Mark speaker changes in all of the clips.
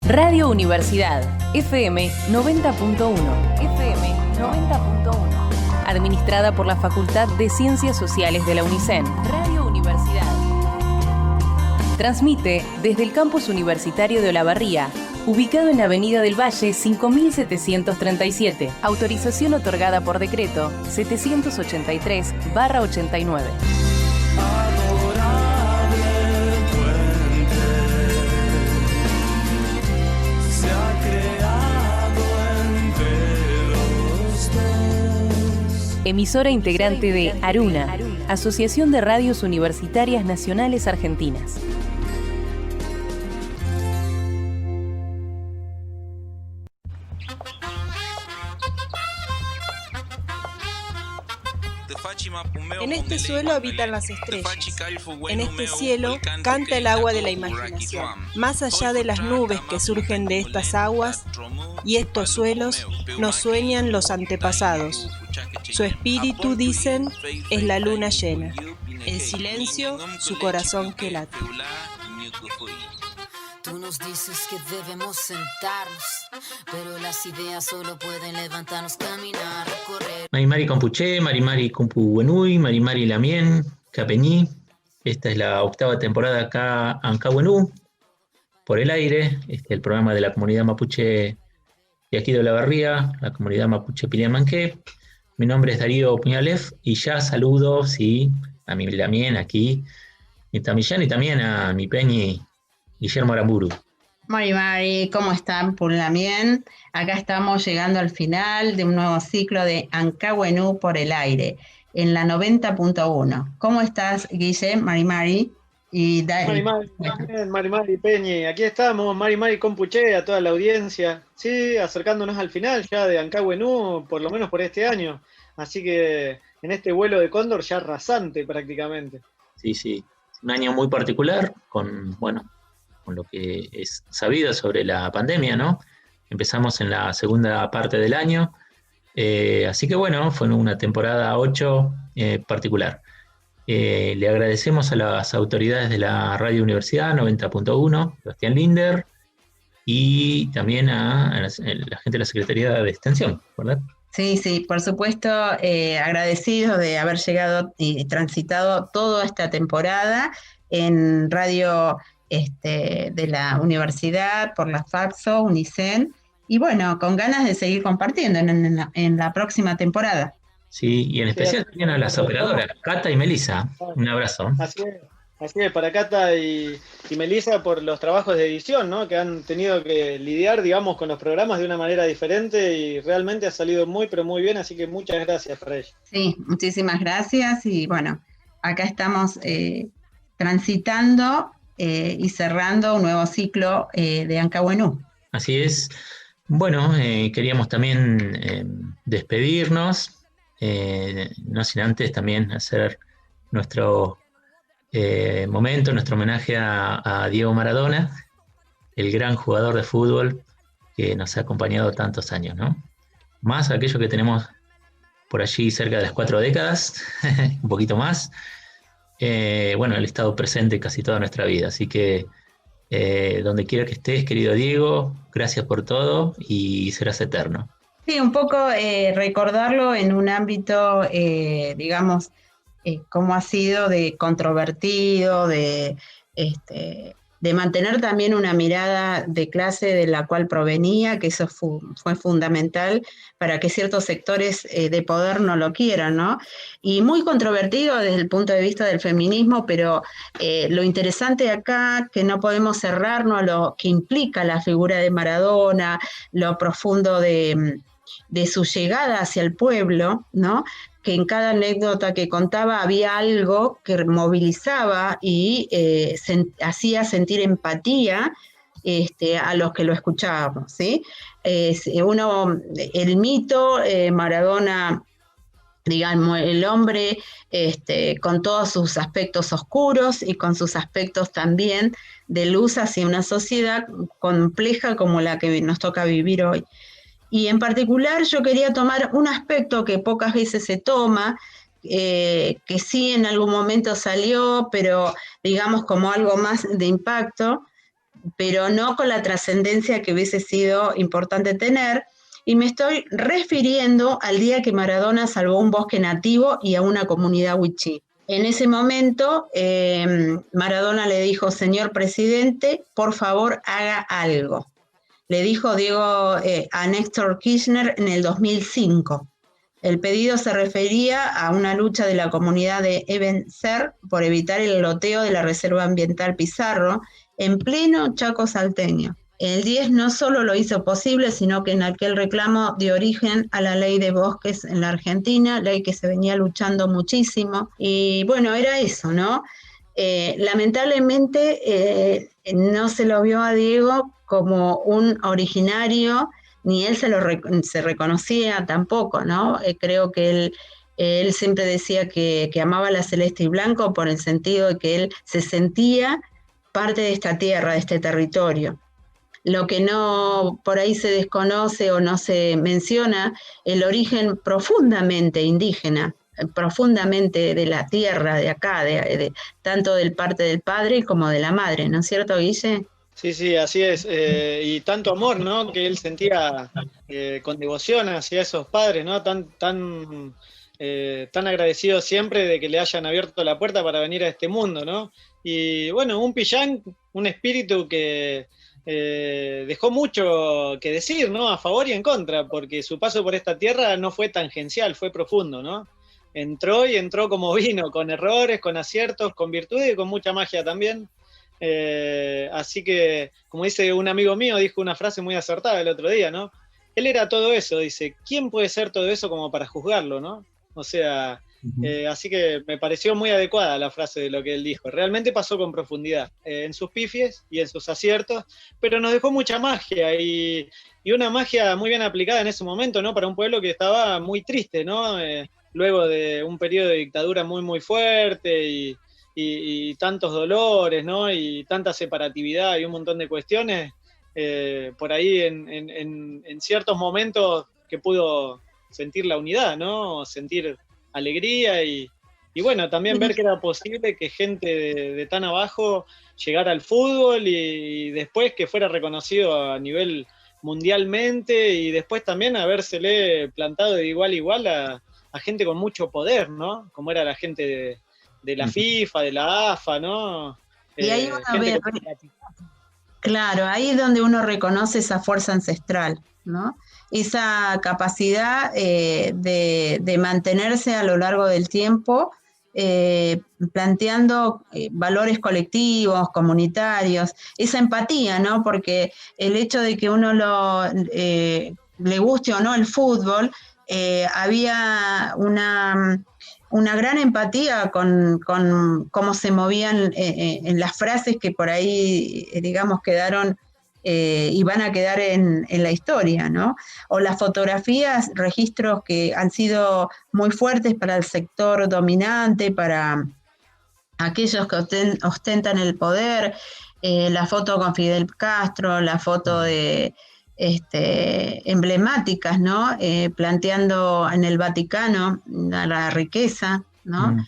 Speaker 1: Radio Universidad, FM 90.1. FM 90.1. Administrada por la Facultad de Ciencias Sociales de la UNICEN. Radio Universidad. Transmite desde el campus universitario de Olavarría, ubicado en Avenida del Valle 5737. Autorización otorgada por decreto 783/89. Emisora integrante de ARUNA, Asociación de Radios Universitarias Nacionales Argentinas.
Speaker 2: En este suelo habitan las estrellas. En este cielo canta el agua de la imaginación. Más allá de las nubes que surgen de estas aguas y estos suelos, nos sueñan los antepasados. Su espíritu, dicen, es la luna llena. El silencio, su corazón que late.
Speaker 3: Tú nos dices que debemos sentarnos, pero las ideas solo pueden levantarnos, caminar, recorrer.
Speaker 4: Marimari Compuché, Marimari Compuwenui, Marimari Lamien, Capeñí. Esta es la 8ª temporada acá en Ancahuenú, por el aire. El programa de la comunidad mapuche de aquí de Olavarría, la comunidad mapuche Piliamanqué. Mi nombre es Darío Puñalef y ya saludo, sí, a mi Lamien aquí, y también a mi Peñi Guillermo Aramburu.
Speaker 5: Mari, ¿cómo están? Por Lamien. Acá estamos llegando al final de un nuevo ciclo de Ancahuenú por el aire, en la 90.1. ¿Cómo estás, Guille, Mari? Y
Speaker 6: Mari Peñi, aquí estamos, Mari Compuché, a toda la audiencia, sí, acercándonos al final ya de Ancahuenú, por lo menos por este año, así que en este vuelo de cóndor ya rasante prácticamente.
Speaker 4: Sí, un año muy particular, con lo que es sabido sobre la pandemia, ¿no? Empezamos en la segunda parte del año, así que fue una temporada 8 particular. Le agradecemos a las autoridades de la Radio Universidad 90.1, Sebastián Linder, y también a la gente de la Secretaría de Extensión, ¿verdad?
Speaker 5: Sí, por supuesto, agradecidos de haber llegado y transitado toda esta temporada en radio de la universidad, por la FAPSO, UNICEN, y con ganas de seguir compartiendo en la próxima temporada.
Speaker 4: Sí, y en especial también a las operadoras, Cata y Melissa. Un abrazo.
Speaker 6: Así es, para Cata y Melissa por los trabajos de edición, ¿no? Que han tenido que lidiar, digamos, con los programas de una manera diferente y realmente ha salido muy, pero muy bien, así que muchas gracias para ellos.
Speaker 5: Sí, muchísimas gracias y acá estamos transitando y cerrando un nuevo ciclo de Ancahuenú.
Speaker 4: Así es. Queríamos también despedirnos. No sin antes también hacer nuestro homenaje a Diego Maradona, el gran jugador de fútbol que nos ha acompañado tantos años, ¿no? Más aquello que tenemos por allí cerca de las 4 décadas, un poquito más. Él ha estado presente casi toda nuestra vida, así que donde quiera que estés, querido Diego, gracias por todo y serás eterno.
Speaker 5: Sí, un poco recordarlo en un ámbito, cómo ha sido de controvertido, de mantener también una mirada de clase de la cual provenía, que eso fue fundamental para que ciertos sectores de poder no lo quieran, ¿no? Y muy controvertido desde el punto de vista del feminismo, pero lo interesante acá, que no podemos cerrarnos a lo que implica la figura de Maradona, lo profundo de su llegada hacia el pueblo, ¿no? Que en cada anécdota que contaba había algo que movilizaba y hacía sentir empatía a los que lo escuchábamos, ¿sí? El mito, Maradona, digamos, el hombre con todos sus aspectos oscuros y con sus aspectos también de luz hacia una sociedad compleja como la que nos toca vivir hoy. Y en particular yo quería tomar un aspecto que pocas veces se toma, que sí en algún momento salió, pero digamos como algo más de impacto, pero no con la trascendencia que hubiese sido importante tener, y me estoy refiriendo al día que Maradona salvó un bosque nativo y a una comunidad wichí. En ese momento, Maradona le dijo: señor presidente, por favor haga algo. Le dijo Diego a Néstor Kirchner en el 2005. El pedido se refería a una lucha de la comunidad de Ebn Ser por evitar el loteo de la Reserva Ambiental Pizarro en pleno Chaco salteño. El 10 no solo lo hizo posible, sino que en aquel reclamo dio origen a la ley de bosques en la Argentina, ley que se venía luchando muchísimo. Y bueno, era eso, ¿no? Lamentablemente no se lo vio a Diego como un originario, ni él se reconocía tampoco, ¿no? Creo que él siempre decía que amaba la celeste y blanco por el sentido de que él se sentía parte de esta tierra, de este territorio. Lo que no por ahí se desconoce o no se menciona, el origen profundamente indígena, profundamente de la tierra, de acá, tanto del parte del padre como de la madre, ¿no es cierto, Guille?
Speaker 6: Sí, así es. Y tanto amor, ¿no?, que él sentía con devoción hacia esos padres, ¿no? Tan agradecido siempre de que le hayan abierto la puerta para venir a este mundo, ¿no? Y bueno, un Pillán, un espíritu que dejó mucho que decir, ¿no?, a favor y en contra, porque su paso por esta tierra no fue tangencial, fue profundo, ¿no? Entró como vino, con errores, con aciertos, con virtudes y con mucha magia también. Así que, como dice un amigo mío, dijo una frase muy acertada el otro día, ¿no? Él era todo eso, dice, ¿quién puede ser todo eso como para juzgarlo, no? O sea, así que me pareció muy adecuada la frase de lo que él dijo. Realmente pasó con profundidad, en sus pifies y en sus aciertos, pero nos dejó mucha magia y una magia muy bien aplicada en ese momento, ¿no? Para un pueblo que estaba muy triste, ¿no? Luego de un periodo de dictadura muy, muy fuerte y tantos dolores, ¿no? Y tanta separatividad y un montón de cuestiones, por ahí en ciertos momentos que pudo sentir la unidad, ¿no? Sentir alegría y bueno, también ver que era posible que gente de tan abajo llegara al fútbol y después que fuera reconocido a nivel mundialmente y después también habérsele plantado de igual a igual a gente con mucho poder, ¿no? Como era la gente de la FIFA, de la AFA, ¿no?
Speaker 5: Y ahí uno ve, claro, ahí es donde uno reconoce esa fuerza ancestral, ¿no? Esa capacidad de mantenerse a lo largo del tiempo, planteando valores colectivos, comunitarios, esa empatía, ¿no? Porque el hecho de que uno le guste o no el fútbol, había una gran empatía con cómo se movían en las frases que por ahí, digamos, quedaron y van a quedar en la historia, ¿no? O las fotografías, registros que han sido muy fuertes para el sector dominante, para aquellos que ostentan el poder, la foto con Fidel Castro, la foto de emblemáticas, ¿no? Planteando en el Vaticano la riqueza, ¿no?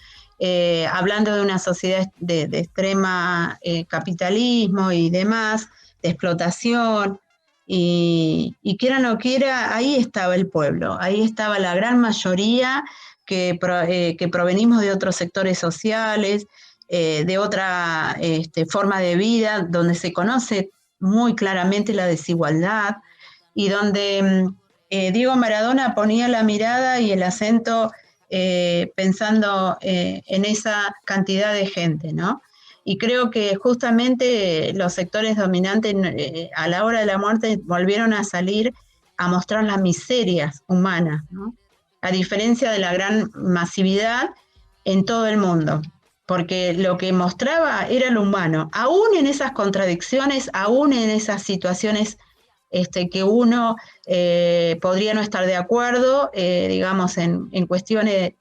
Speaker 5: Hablando de una sociedad de extrema capitalismo y demás, de explotación, y quiera o no quiera, ahí estaba el pueblo, ahí estaba la gran mayoría que provenimos de otros sectores sociales, de otra forma de vida, donde se conoce muy claramente la desigualdad y donde Diego Maradona ponía la mirada y el acento pensando en esa cantidad de gente, ¿no? Y creo que justamente los sectores dominantes a la hora de la muerte volvieron a salir a mostrar las miserias humanas, ¿no? A diferencia de la gran masividad en todo el mundo, porque lo que mostraba era lo humano, aún en esas contradicciones, aún en esas situaciones que uno podría no estar de acuerdo, digamos, en cuestiones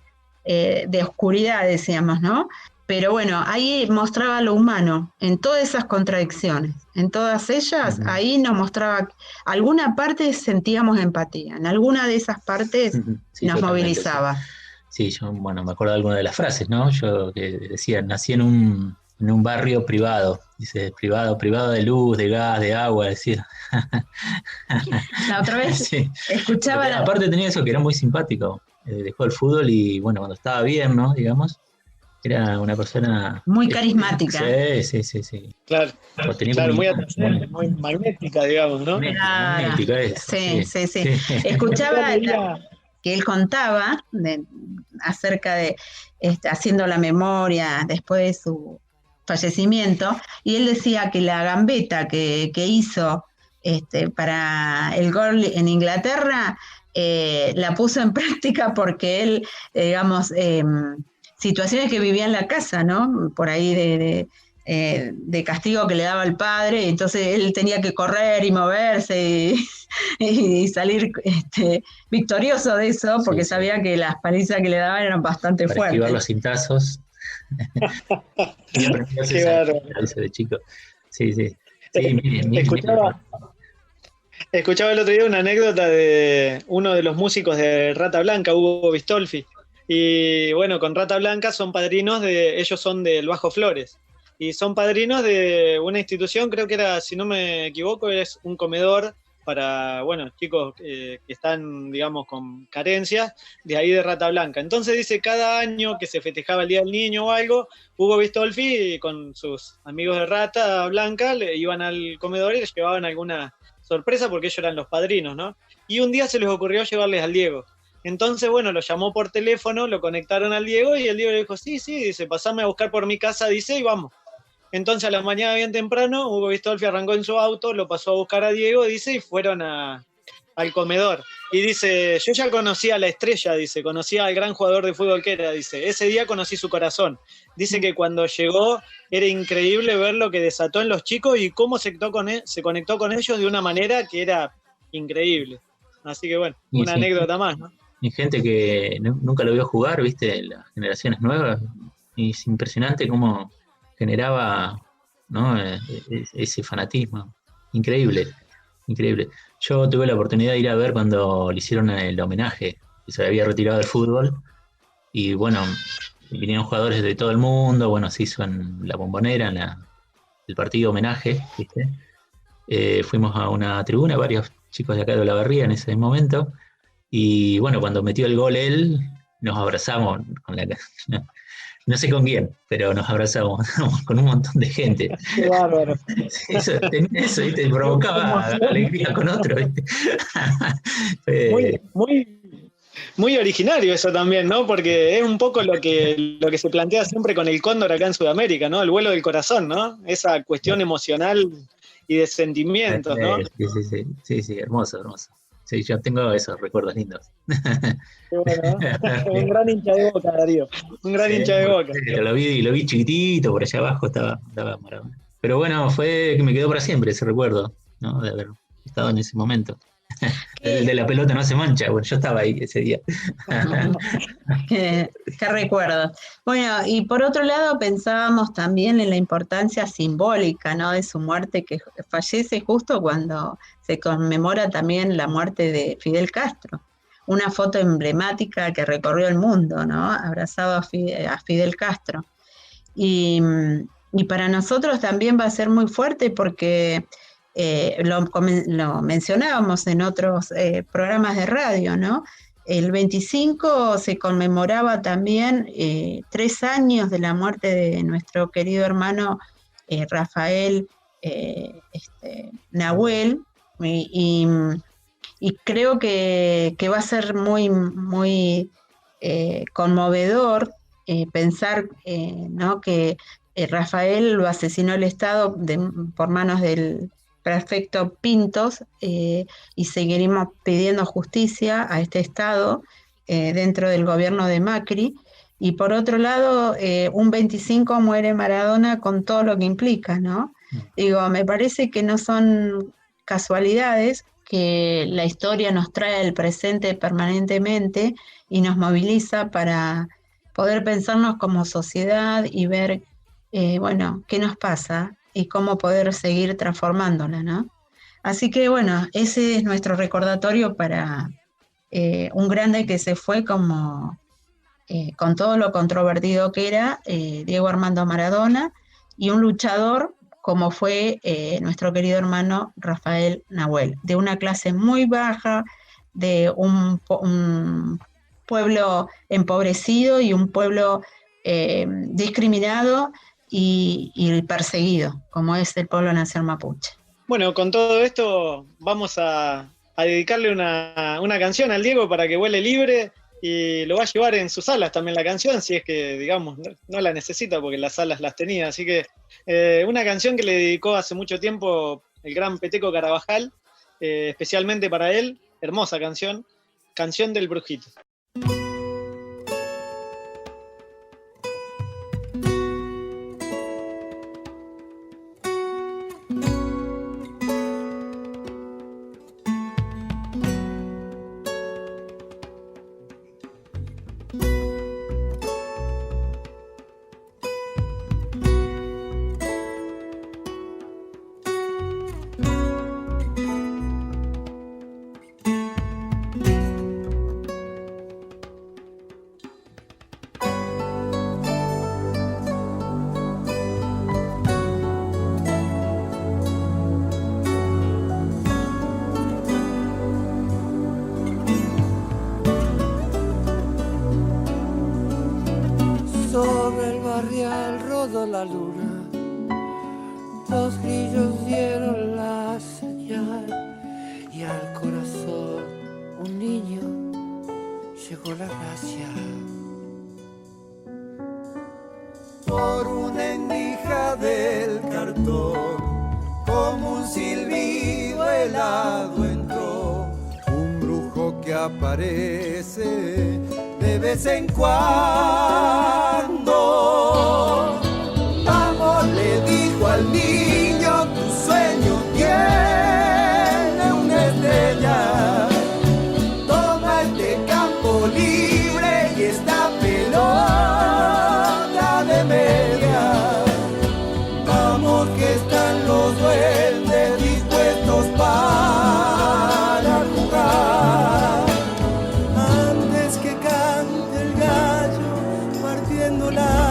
Speaker 5: de oscuridad, decíamos, ¿no? Pero bueno, ahí mostraba lo humano, en todas esas contradicciones, en todas ellas, ahí nos mostraba, alguna parte sentíamos empatía, en alguna de esas partes
Speaker 4: sí,
Speaker 5: nos movilizaba.
Speaker 4: Sí, yo, bueno, me acuerdo de alguna de las frases, ¿no? Yo que decía, nací en un en un barrio privado. Dice, privado de luz, de gas, de agua, decía.
Speaker 5: La otra vez
Speaker 4: sí.
Speaker 5: escuchaba...
Speaker 4: Porque, aparte tenía eso, que era muy simpático. Dejó el fútbol y, bueno, cuando estaba bien, ¿no? Digamos, era una persona...
Speaker 5: muy carismática.
Speaker 4: Sí.
Speaker 6: Claro, muy atrayente, muy magnética, digamos, ¿no?
Speaker 4: Magnética es.
Speaker 5: Sí. Escuchaba que él contaba acerca de haciendo la memoria después de su fallecimiento, y él decía que la gambeta que hizo para el gol en Inglaterra la puso en práctica porque él, digamos, situaciones que vivía en la casa, ¿no? Por ahí de castigo que le daba el padre, y entonces él tenía que correr y moverse y salir victorioso de eso, porque sabía que las palizas que le daban eran bastante fuertes.
Speaker 4: Esquivar los cintazos.
Speaker 6: Qué bárbaro.
Speaker 4: De chico. Sí.
Speaker 6: Escuchaba el otro día una anécdota de uno de los músicos de Rata Blanca, Hugo Bistolfi. Y bueno, con Rata Blanca son padrinos ellos son del Bajo Flores. Y son padrinos de una institución, creo que era, si no me equivoco, es un comedor para, bueno, chicos que están, digamos, con carencias, de ahí de Rata Blanca. Entonces dice, cada año que se festejaba el Día del Niño o algo, Hugo Bistolfi con sus amigos de Rata Blanca le iban al comedor y les llevaban alguna sorpresa porque ellos eran los padrinos, ¿no? Y un día se les ocurrió llevarles al Diego. Entonces, bueno, lo llamó por teléfono, lo conectaron al Diego y el Diego le dijo, sí, dice, pasame a buscar por mi casa, dice, y vamos. Entonces a la mañana bien temprano, Hugo Bistolfi arrancó en su auto, lo pasó a buscar a Diego, dice, y fueron al comedor. Y dice, yo ya conocía a la estrella, dice, conocía al gran jugador de fútbol que era, dice, ese día conocí su corazón. Dice que cuando llegó era increíble ver lo que desató en los chicos y cómo se conectó con ellos de una manera que era increíble. Así que bueno, una anécdota más, ¿no?
Speaker 4: Y gente que nunca lo vio jugar, viste, las generaciones nuevas, y es impresionante cómo generaba, ¿no? Ese fanatismo. Increíble. Yo tuve la oportunidad de ir a ver cuando le hicieron el homenaje, que se había retirado del fútbol, y bueno, vinieron jugadores de todo el mundo, bueno, se hizo en la Bombonera, el partido homenaje, ¿viste? Fuimos a una tribuna, varios chicos de acá de Olavarría en ese momento, y bueno, cuando metió el gol él, nos abrazamos no sé con quién, pero nos abrazamos con un montón de gente.
Speaker 6: Qué bárbaro.
Speaker 4: Eso, ¿viste? Provocaba alegría con otro, ¿viste?
Speaker 6: Muy originario eso también, ¿no? Porque es un poco lo que se plantea siempre con el cóndor acá en Sudamérica, ¿no? El vuelo del corazón, ¿no? Esa cuestión emocional y de sentimientos, ¿no?
Speaker 4: Sí, hermoso. Sí, yo tengo esos recuerdos lindos.
Speaker 6: Qué bueno, ¿no? Un gran hincha de Boca, Darío. Un gran hincha de Boca.
Speaker 4: Lo vi chiquitito, por allá abajo estaba Maradona. Pero bueno, fue que me quedó para siempre ese recuerdo, ¿no? De haber estado en ese momento. El de la pelota no se mancha, bueno, yo estaba ahí ese día.
Speaker 5: Qué recuerdo. Bueno, y por otro lado pensábamos también en la importancia simbólica, ¿no? De su muerte, que fallece justo cuando se conmemora también la muerte de Fidel Castro. Una foto emblemática que recorrió el mundo, ¿no? Abrazado a Fidel Castro. Y para nosotros también va a ser muy fuerte porque lo mencionábamos en otros programas de radio, ¿no? El 25 se conmemoraba también 3 años de la muerte de nuestro querido hermano Rafael Nahuel, y creo que va a ser muy, muy conmovedor pensar, ¿no? Que Rafael lo asesinó el Estado por manos del prefecto Pintos, y seguiremos pidiendo justicia a este Estado dentro del gobierno de Macri. Y por otro lado, un 25 muere Maradona con todo lo que implica, ¿no? Digo, me parece que no son casualidades, que la historia nos trae al presente permanentemente y nos moviliza para poder pensarnos como sociedad y ver, bueno, qué nos pasa y cómo poder seguir transformándola, ¿no? Así que, bueno, ese es nuestro recordatorio para un grande que se fue como con todo lo controvertido que era Diego Armando Maradona, y un luchador como fue nuestro querido hermano Rafael Nahuel, de una clase muy baja, de un pueblo empobrecido y un pueblo discriminado y perseguido, como es el pueblo nación mapuche.
Speaker 6: Bueno, con todo esto vamos a dedicarle una canción al Diego para que vuele libre, y lo va a llevar en sus alas también la canción, si es que, digamos, no la necesita porque las alas las tenía. Así que una canción que le dedicó hace mucho tiempo el gran Peteco Carabajal, especialmente para él, hermosa canción, Canción del Brujito.
Speaker 7: La luna, dos grillos dieron la señal y al corazón un niño llegó la gracia.
Speaker 8: Por una endija del cartón, como un silbido helado entró un brujo que aparece de vez en cuando. Le dijo al niño, tu sueño tiene una estrella. Toma este campo libre y esta pelota de media. Vamos que están los duendes dispuestos para jugar. Antes que cante el gallo partiendo la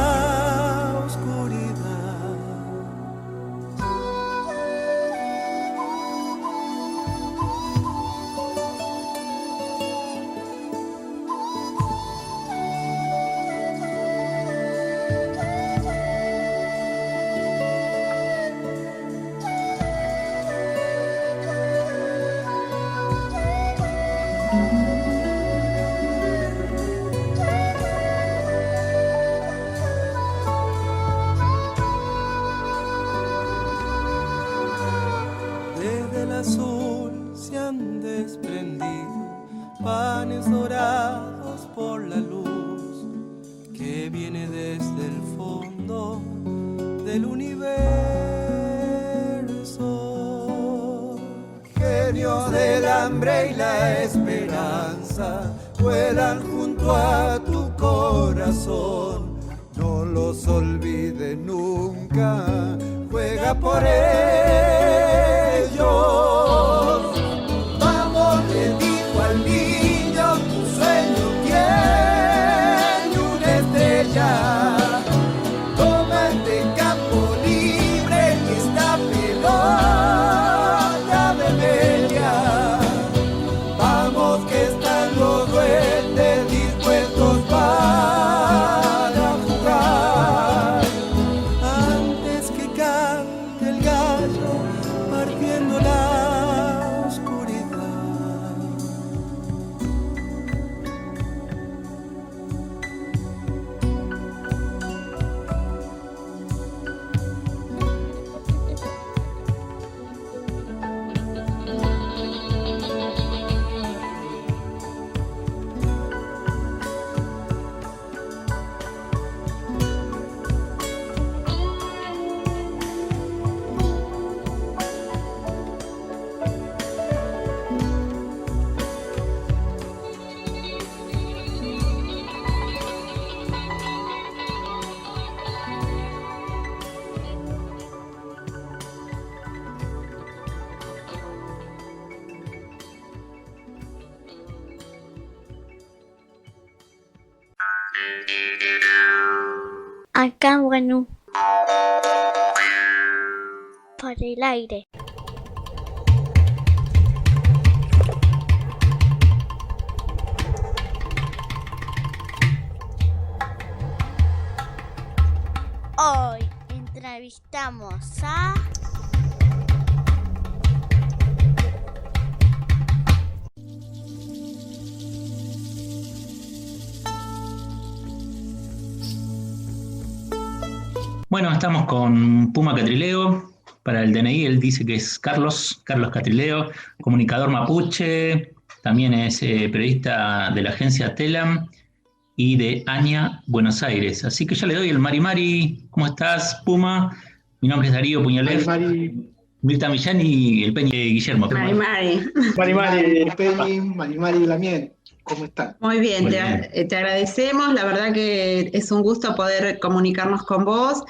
Speaker 8: panes dorados por la luz que viene desde el fondo del universo. Genios del hambre y la esperanza vuelan junto a tu corazón. No los olvides nunca, juega por ellos. Toma este campo libre y esta pelota de media. Vamos que están los duendes dispuestos para jugar. Antes que cante el gallo partiendo la oscuridad.
Speaker 9: Acá, bueno. por el aire. Hoy entrevistamos a...
Speaker 4: Bueno, estamos con Puma Catrileo. Para el DNI, él dice que es Carlos Catrileo, comunicador mapuche, también es periodista de la agencia Telam y de AñA Buenos Aires. Así que ya le doy el Mari Mari. ¿Cómo estás, Puma? Mi nombre es Darío Puñalef, Mirta Millán y el Peñi Guillermo.
Speaker 5: Mari Mari.
Speaker 10: Mari Mari Peñi, Mari Mari Lamien. ¿Cómo están?
Speaker 5: Muy bien, te agradecemos. La verdad que es un gusto poder comunicarnos con vos.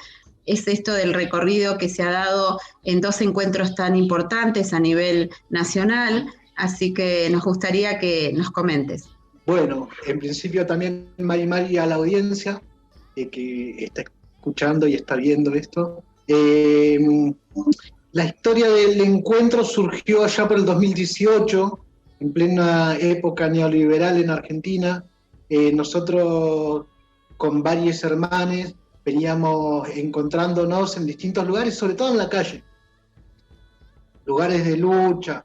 Speaker 5: Es esto del recorrido que se ha dado en 2 encuentros tan importantes a nivel nacional, así que nos gustaría que nos comentes.
Speaker 10: Bueno, en principio también Mari Mari a la audiencia que está escuchando y está viendo esto. La historia del encuentro surgió allá por el 2018, en plena época neoliberal en Argentina. Nosotros con varios hermanos veníamos encontrándonos en distintos lugares, sobre todo en la calle, lugares de lucha.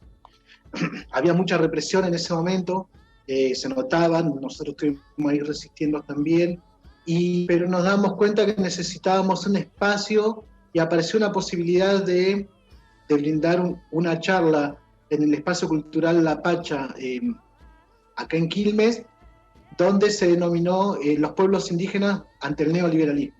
Speaker 10: Había mucha represión en ese momento, se notaban, nosotros estuvimos ahí resistiendo también, pero nos damos cuenta que necesitábamos un espacio y apareció una posibilidad de brindar una charla en el Espacio Cultural La Pacha, acá en Quilmes, donde se denominó los pueblos indígenas ante el neoliberalismo.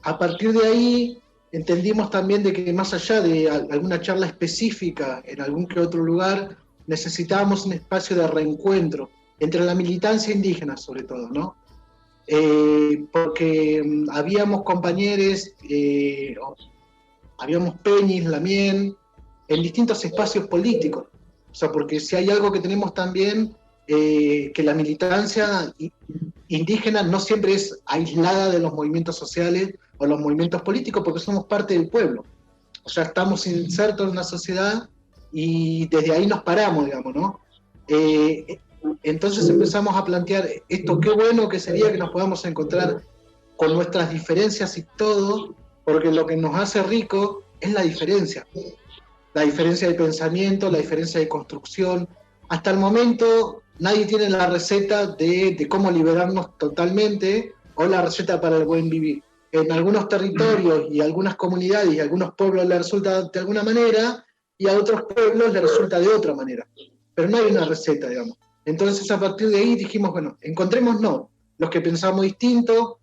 Speaker 10: A partir de ahí entendimos también de que más allá de alguna charla específica en algún que otro lugar, necesitábamos un espacio de reencuentro entre la militancia indígena sobre todo, ¿no? Porque habíamos compañeros, habíamos Peñis, Lamien, en distintos espacios políticos. O sea, porque si hay algo que tenemos también, que la militancia indígena no siempre es aislada de los movimientos sociales o los movimientos políticos, porque somos parte del pueblo. O sea, estamos insertos en una sociedad y desde ahí nos paramos, digamos, ¿no? Entonces empezamos a plantear esto, qué bueno que sería que nos podamos encontrar con nuestras diferencias y todo, porque lo que nos hace rico es la diferencia de pensamiento, la diferencia de construcción. Hasta el momento nadie tiene la receta de cómo liberarnos totalmente o la receta para el buen vivir. En algunos territorios y algunas comunidades y algunos pueblos les resulta de alguna manera y a otros pueblos les resulta de otra manera. Pero no hay una receta, digamos. Entonces a partir de ahí dijimos, bueno, encontrémonos los que pensamos distinto.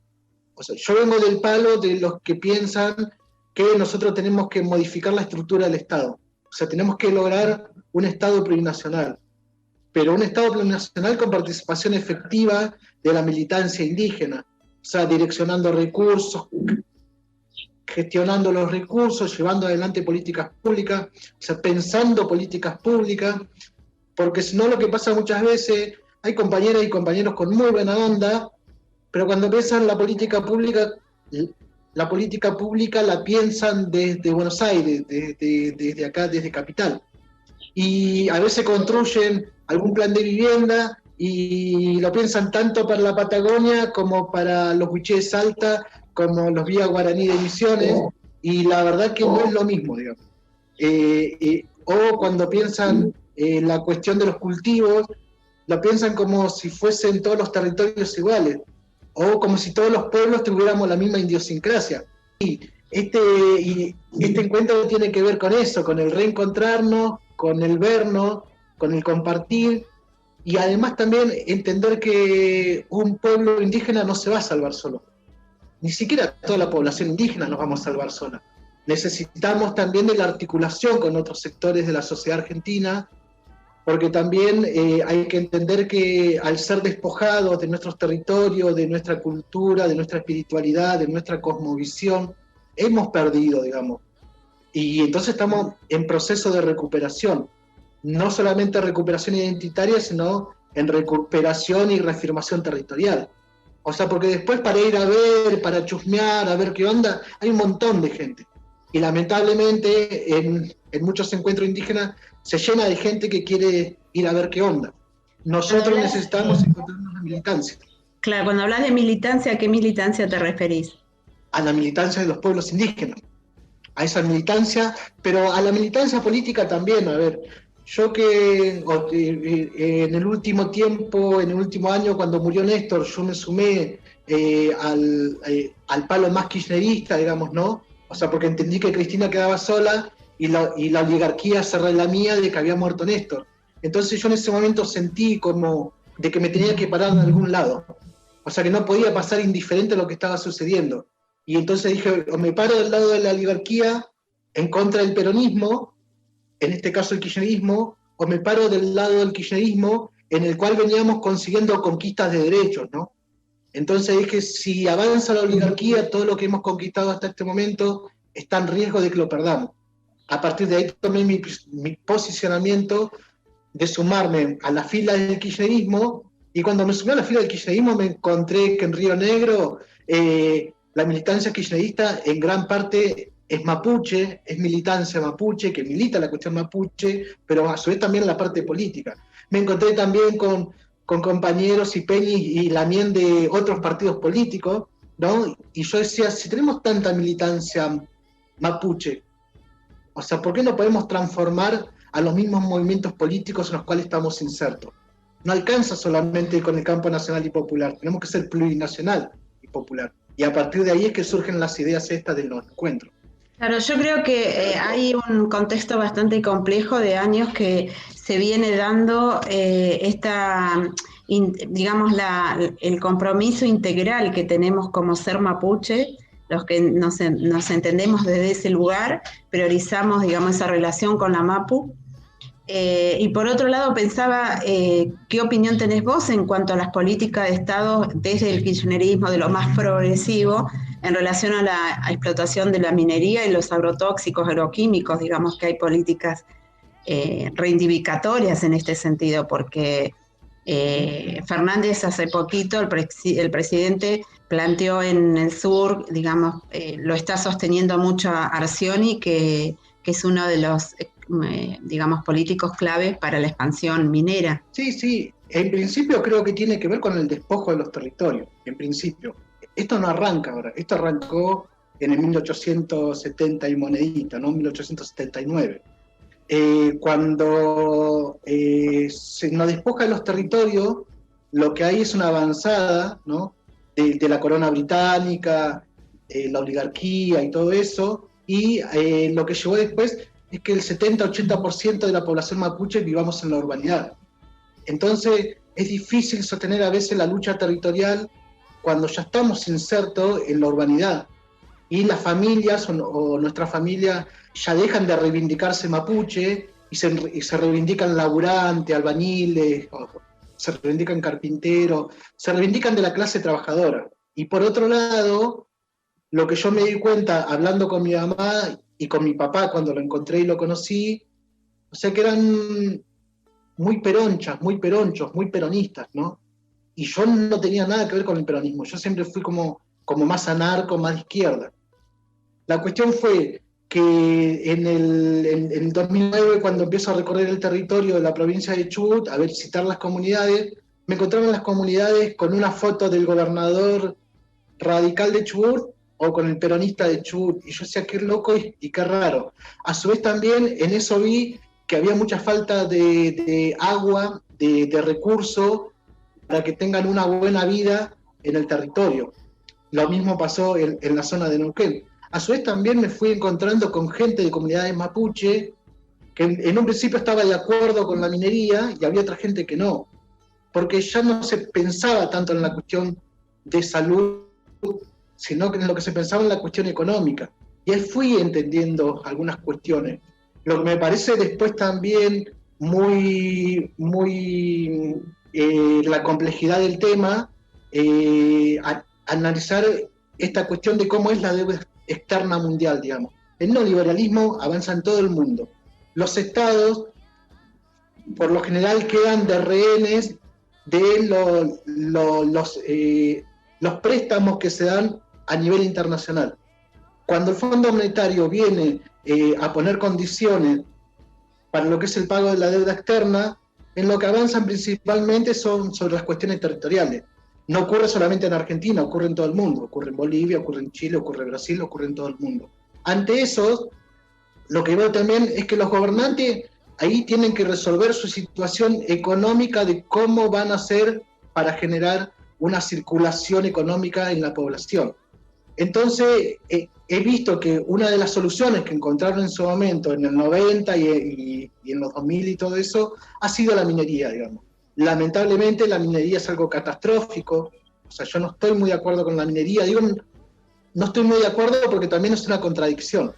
Speaker 10: O sea, yo vengo del palo de los que piensan que nosotros tenemos que modificar la estructura del Estado. O sea, tenemos que lograr un Estado plurinacional, pero un Estado plurinacional con participación efectiva de la militancia indígena, o sea, direccionando recursos, gestionando los recursos, llevando adelante políticas públicas, o sea, pensando políticas públicas, porque si no lo que pasa muchas veces, hay compañeras y compañeros con muy buena onda, pero cuando piensan la política pública la piensan desde Buenos Aires, desde acá, desde Capital. Y a veces construyen algún plan de vivienda y lo piensan tanto para la Patagonia como para los Huichí de Salta, como los Vía Guaraní de Misiones, y la verdad que no es lo mismo, digamos. O cuando piensan la cuestión de los cultivos, lo piensan como si fuesen todos los territorios iguales, o como si todos los pueblos tuviéramos la misma idiosincrasia. Y este encuentro tiene que ver con eso, con el reencontrarnos, con el vernos, con el compartir, y además también entender que un pueblo indígena no se va a salvar solo. Ni siquiera toda la población indígena nos vamos a salvar sola. Necesitamos también de la articulación con otros sectores de la sociedad argentina, porque también hay que entender que al ser despojados de nuestros territorios, de nuestra cultura, de nuestra espiritualidad, de nuestra cosmovisión, hemos perdido, digamos. Y entonces estamos en proceso de recuperación. No solamente recuperación identitaria, sino en recuperación y reafirmación territorial. O sea, porque después para ir a ver, para chusmear, a ver qué onda, hay un montón de gente. y lamentablemente en muchos encuentros indígenas se llena de gente que quiere ir a ver qué onda. Nosotros necesitamos encontrarnos la militancia.
Speaker 5: Claro, cuando hablas de militancia, ¿a qué militancia te referís?
Speaker 10: A la militancia de los pueblos indígenas, a esa militancia, pero a la militancia política también. A ver, yo que en el último tiempo, en el último año, cuando murió Néstor, yo me sumé al palo más kirchnerista, digamos, ¿no? O sea, porque entendí que Cristina quedaba sola y la oligarquía se relamía de que había muerto Néstor. Entonces yo en ese momento sentí como de que me tenía que parar de algún lado. O sea, que no podía pasar indiferente a lo que estaba sucediendo. Y entonces dije, o me paro del lado de la oligarquía en contra del peronismo, en este caso el kirchnerismo, o me paro del lado del kirchnerismo en el cual veníamos consiguiendo conquistas de derechos, ¿no? Entonces dije, si avanza la oligarquía, todo lo que hemos conquistado hasta este momento está en riesgo de que lo perdamos. A partir de ahí tomé mi posicionamiento de sumarme a la fila del kirchnerismo, y cuando me sumé a la fila del kirchnerismo me encontré que en Río Negro la militancia kirchnerista en gran parte es mapuche, es militancia mapuche, que milita la cuestión mapuche, pero a su vez también la parte política. Me encontré también con compañeros y Peñi y Lamien de otros partidos políticos, ¿no? Y yo decía, si tenemos tanta militancia mapuche, o sea, ¿por qué no podemos transformar a los mismos movimientos políticos en los cuales estamos insertos? No alcanza solamente con el campo nacional y popular, tenemos que ser plurinacional y popular. Y a partir de ahí es que surgen las ideas estas de los encuentros.
Speaker 5: Claro, yo creo que hay un contexto bastante complejo de años que se viene dando digamos, el compromiso integral que tenemos como ser mapuche, los que nos entendemos desde ese lugar, priorizamos, digamos, esa relación con la Mapu. Y por otro lado pensaba, ¿qué opinión tenés vos en cuanto a las políticas de Estado desde el kirchnerismo, de lo más progresivo, en relación a la explotación de la minería y los agrotóxicos, agroquímicos? Digamos que hay políticas reivindicatorias en este sentido, porque Fernández hace poquito, el presidente planteó en el sur, digamos, lo está sosteniendo mucho a Arcioni, que es uno de los digamos, políticos claves para la expansión minera.
Speaker 10: Sí, en principio creo que tiene que ver con el despojo de los territorios, en principio. Esto no arranca ahora, esto arrancó en el 1870 y monedita, ¿no? 1879. Cuando se nos despoja de los territorios, lo que hay es una avanzada, ¿no? de la corona británica, la oligarquía y todo eso, y lo que llevó después es que el 70-80% de la población mapuche vivamos en la urbanidad. Entonces es difícil sostener a veces la lucha territorial cuando ya estamos insertos en la urbanidad y las familias o nuestra familia ya dejan de reivindicarse mapuche y se reivindican laburantes, albañiles, se reivindican carpinteros, se reivindican de la clase trabajadora. Y por otro lado, lo que yo me di cuenta hablando con mi mamá y con mi papá cuando lo encontré y lo conocí, o sea que eran muy peronchas, muy peronchos, muy peronistas, ¿no? Y yo no tenía nada que ver con el peronismo, yo siempre fui como más anarco, más de izquierda. La cuestión fue que en el 2009, cuando empiezo a recorrer el territorio de la provincia de Chubut, a visitar las comunidades, me encontraba en las comunidades con una foto del gobernador radical de Chubut o con el peronista de Chubut, y yo decía, qué loco y qué raro. A su vez también en eso vi que había mucha falta de agua, de recursos, para que tengan una buena vida en el territorio. Lo mismo pasó en la zona de Neuquén. A su vez también me fui encontrando con gente de comunidades mapuche, que en un principio estaba de acuerdo con la minería, y había otra gente que no, porque ya no se pensaba tanto en la cuestión de salud, sino que en lo que se pensaba en la cuestión económica. Y ahí fui entendiendo algunas cuestiones. Lo que me parece después también muy la complejidad del tema, analizar esta cuestión de cómo es la deuda externa mundial, digamos. El neoliberalismo avanza en todo el mundo. Los estados, por lo general, quedan de rehenes de los préstamos que se dan a nivel internacional. cuando el Fondo Monetario viene a poner condiciones para lo que es el pago de la deuda externa, en lo que avanzan principalmente son sobre las cuestiones territoriales. No ocurre solamente en Argentina, ocurre en todo el mundo. Ocurre en Bolivia, ocurre en Chile, ocurre en Brasil, ocurre en todo el mundo. Ante eso, lo que veo también es que los gobernantes ahí tienen que resolver su situación económica de cómo van a hacer para generar una circulación económica en la población. Entonces, he visto que una de las soluciones que encontraron en su momento, en el 90 y en los 2000 y todo eso, ha sido la minería, digamos. Lamentablemente la minería es algo catastrófico, o sea, yo no estoy muy de acuerdo con la minería, digo, no estoy muy de acuerdo porque también es una contradicción.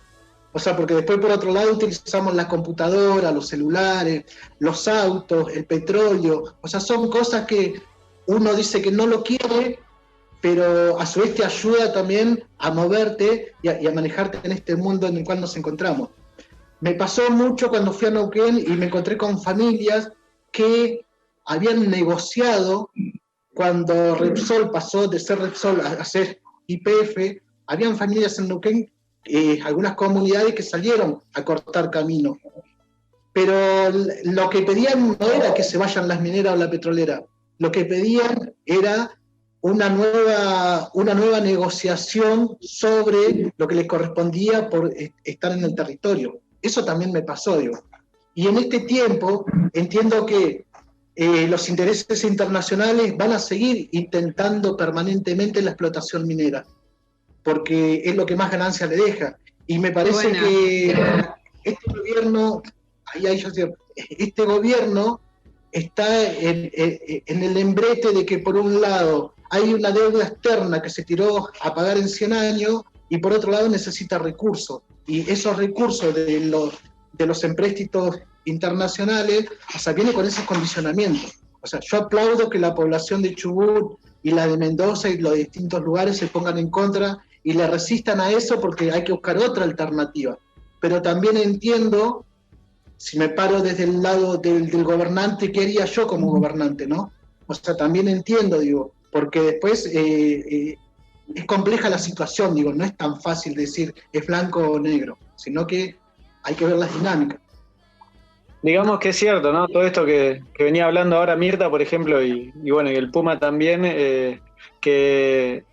Speaker 10: O sea, porque después por otro lado utilizamos la computadora, los celulares, los autos, el petróleo, o sea, son cosas que uno dice que no lo quiere, pero a su vez te ayuda también a moverte y a manejarte en este mundo en el cual nos encontramos. Me pasó mucho cuando fui a Neuquén y me encontré con familias que habían negociado cuando Repsol pasó de ser Repsol a ser YPF, habían familias en Neuquén, algunas comunidades que salieron a cortar camino. Pero lo que pedían no era que se vayan las mineras o la petrolera, lo que pedían era una nueva negociación sobre lo que les correspondía por estar en el territorio. Eso también me pasó, digo. Y en este tiempo entiendo que los intereses internacionales van a seguir intentando permanentemente la explotación minera, porque es lo que más ganancia le deja. Y me parece que este gobierno está en el embrete de que por un lado hay una deuda externa que se tiró a pagar en 100 años y por otro lado necesita recursos. Y esos recursos de los empréstitos internacionales, o sea, viene con esos condicionamientos. O sea, yo aplaudo que la población de Chubut y la de Mendoza y los distintos lugares se pongan en contra y le resistan a eso porque hay que buscar otra alternativa. Pero también entiendo, si me paro desde el lado del gobernante, ¿qué haría yo como gobernante, no? O sea, también entiendo, digo, porque después es compleja la situación, digo, no es tan fácil decir es blanco o negro, sino que hay que ver las dinámicas.
Speaker 6: Digamos que es cierto, ¿no? Todo esto que venía hablando ahora Mirta, por ejemplo, y bueno, y el Puma también, que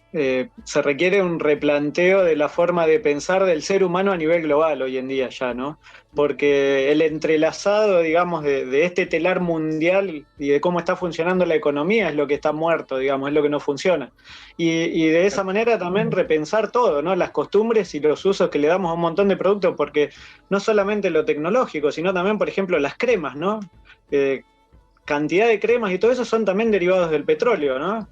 Speaker 6: se requiere un replanteo de la forma de pensar del ser humano a nivel global hoy en día ya, ¿no? Porque el entrelazado, digamos, de este telar mundial y de cómo está funcionando la economía es lo que está muerto, digamos, es lo que no funciona. Y de esa manera también repensar todo, ¿no? Las costumbres y los usos que le damos a un montón de productos, porque no solamente lo tecnológico, sino también, por ejemplo, las cremas, ¿no? Cantidad de cremas y todo eso son también derivados del petróleo, ¿no?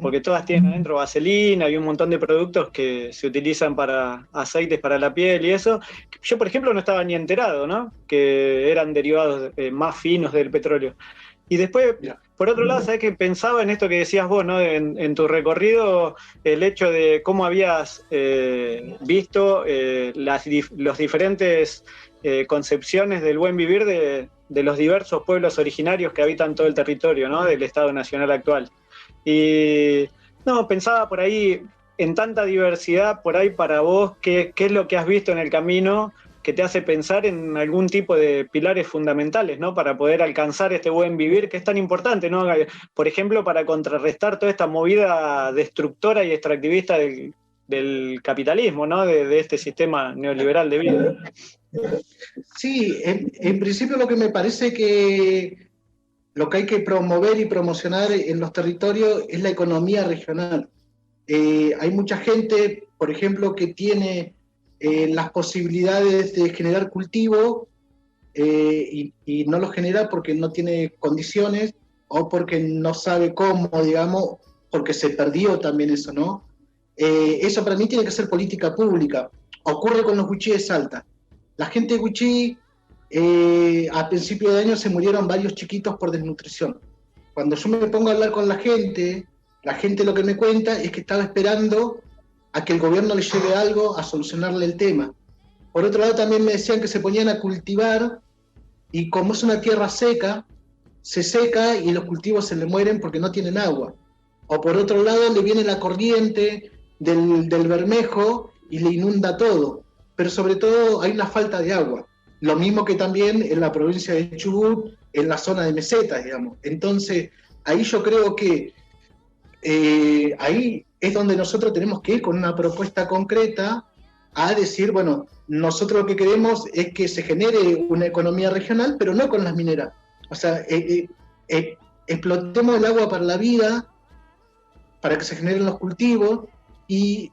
Speaker 6: Porque todas tienen adentro vaselina y un montón de productos que se utilizan para aceites para la piel y eso. Yo, por ejemplo, no estaba ni enterado, ¿no? Que eran derivados más finos del petróleo. Y después, por otro lado, ¿sabés qué pensaba en esto que decías vos, ¿no? En tu recorrido, el hecho de cómo habías visto los diferentes concepciones del buen vivir de los diversos pueblos originarios que habitan todo el territorio, ¿no? Del Estado Nacional actual. Y no, pensaba por ahí, en tanta diversidad, por ahí para vos, ¿qué es lo que has visto en el camino que te hace pensar en algún tipo de pilares fundamentales, ¿no? Para poder alcanzar este buen vivir que es tan importante, ¿no? Por ejemplo, para contrarrestar toda esta movida destructora y extractivista del capitalismo, ¿no? De este sistema neoliberal de vida.
Speaker 10: Sí, en principio lo que me parece que lo que hay que promover y promocionar en los territorios es la economía regional. Hay mucha gente, por ejemplo, que tiene las posibilidades de generar cultivo y no lo genera porque no tiene condiciones o porque no sabe cómo, digamos, porque se perdió también eso, ¿no? Eso para mí tiene que ser política pública. Ocurre con los Wichí de Salta. La gente de Wichí, a principio de año se murieron varios chiquitos por desnutrición. Cuando yo me pongo a hablar con la gente lo que me cuenta es que estaba esperando a que el gobierno le lleve algo a solucionarle el tema. Por otro lado también me decían que se ponían a cultivar y como es una tierra seca, se seca y los cultivos se le mueren porque no tienen agua. O por otro lado le viene la corriente del Bermejo y le inunda todo, pero sobre todo hay una falta de agua. Lo mismo que también en la provincia de Chubut, en la zona de mesetas, digamos. Entonces, ahí yo creo que ahí es donde nosotros tenemos que ir con una propuesta concreta a decir, bueno, nosotros lo que queremos es que se genere una economía regional, pero no con las mineras. O sea, explotemos el agua para la vida, para que se generen los cultivos, y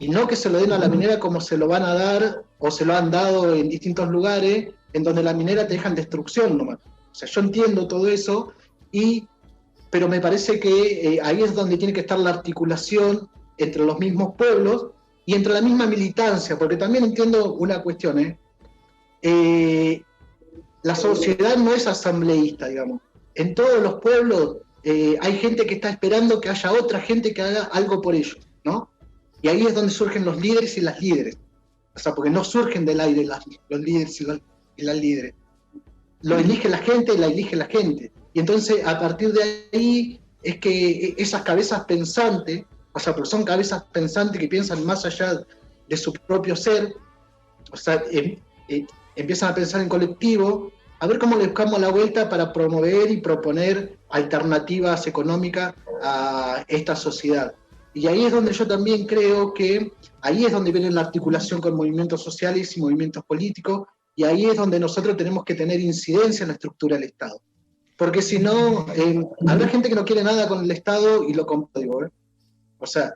Speaker 10: no que se lo den a la minera como se lo van a dar, o se lo han dado en distintos lugares, en donde la minera te dejan destrucción nomás. O sea, yo entiendo todo eso, pero me parece que ahí es donde tiene que estar la articulación entre los mismos pueblos y entre la misma militancia, porque también entiendo una cuestión, la sociedad no es asambleísta, digamos. En todos los pueblos hay gente que está esperando que haya otra gente que haga algo por ellos, ¿no? Y ahí es donde surgen los líderes y las líderes. O sea, porque no surgen del aire los líderes y las líderes. Lo elige la gente y la elige la gente. Y entonces, a partir de ahí, es que esas cabezas pensantes, o sea, porque son cabezas pensantes que piensan más allá de su propio ser, o sea, empiezan a pensar en colectivo, a ver cómo le buscamos la vuelta para promover y proponer alternativas económicas a esta sociedad. Y ahí es donde yo también creo que, ahí es donde viene la articulación con movimientos sociales y movimientos políticos, y ahí es donde nosotros tenemos que tener incidencia en la estructura del Estado. Porque si no, habrá gente que no quiere nada con el Estado y lo comprendo, O sea,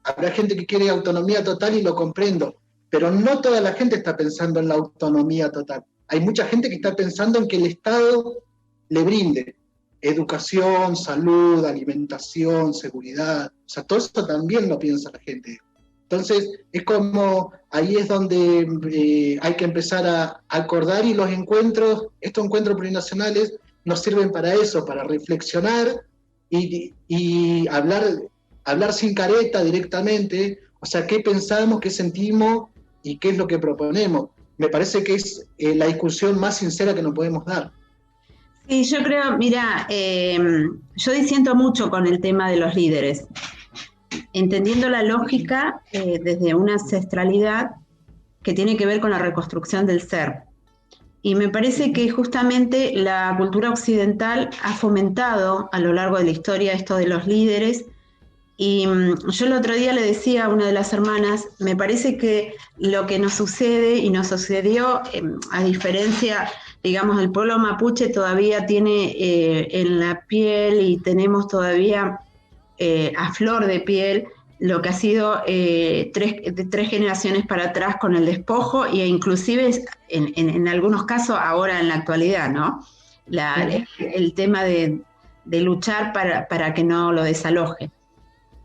Speaker 10: habrá gente que quiere autonomía total y lo comprendo, pero no toda la gente está pensando en la autonomía total. Hay mucha gente que está pensando en que el Estado le brinde educación, salud, alimentación, seguridad. O sea, todo eso también lo piensa la gente. Entonces, es como, ahí es donde hay que empezar a acordar, y los encuentros, estos encuentros plurinacionales, nos sirven para eso, para reflexionar y hablar sin careta directamente, o sea, qué pensamos, qué sentimos y qué es lo que proponemos. Me parece que es la discusión más sincera que nos podemos dar.
Speaker 5: Sí, yo creo, mira, yo disiento mucho con el tema de los líderes, entendiendo la lógica desde una ancestralidad que tiene que ver con la reconstrucción del ser. Y me parece que justamente la cultura occidental ha fomentado a lo largo de la historia esto de los líderes. Y yo el otro día le decía a una de las hermanas, me parece que lo que nos sucede y nos sucedió, a diferencia, digamos, el pueblo mapuche todavía tiene en la piel, y tenemos todavía a flor de piel lo que ha sido tres generaciones para atrás con el despojo, e inclusive en algunos casos ahora en la actualidad, ¿no? El tema de luchar para que no lo desaloje.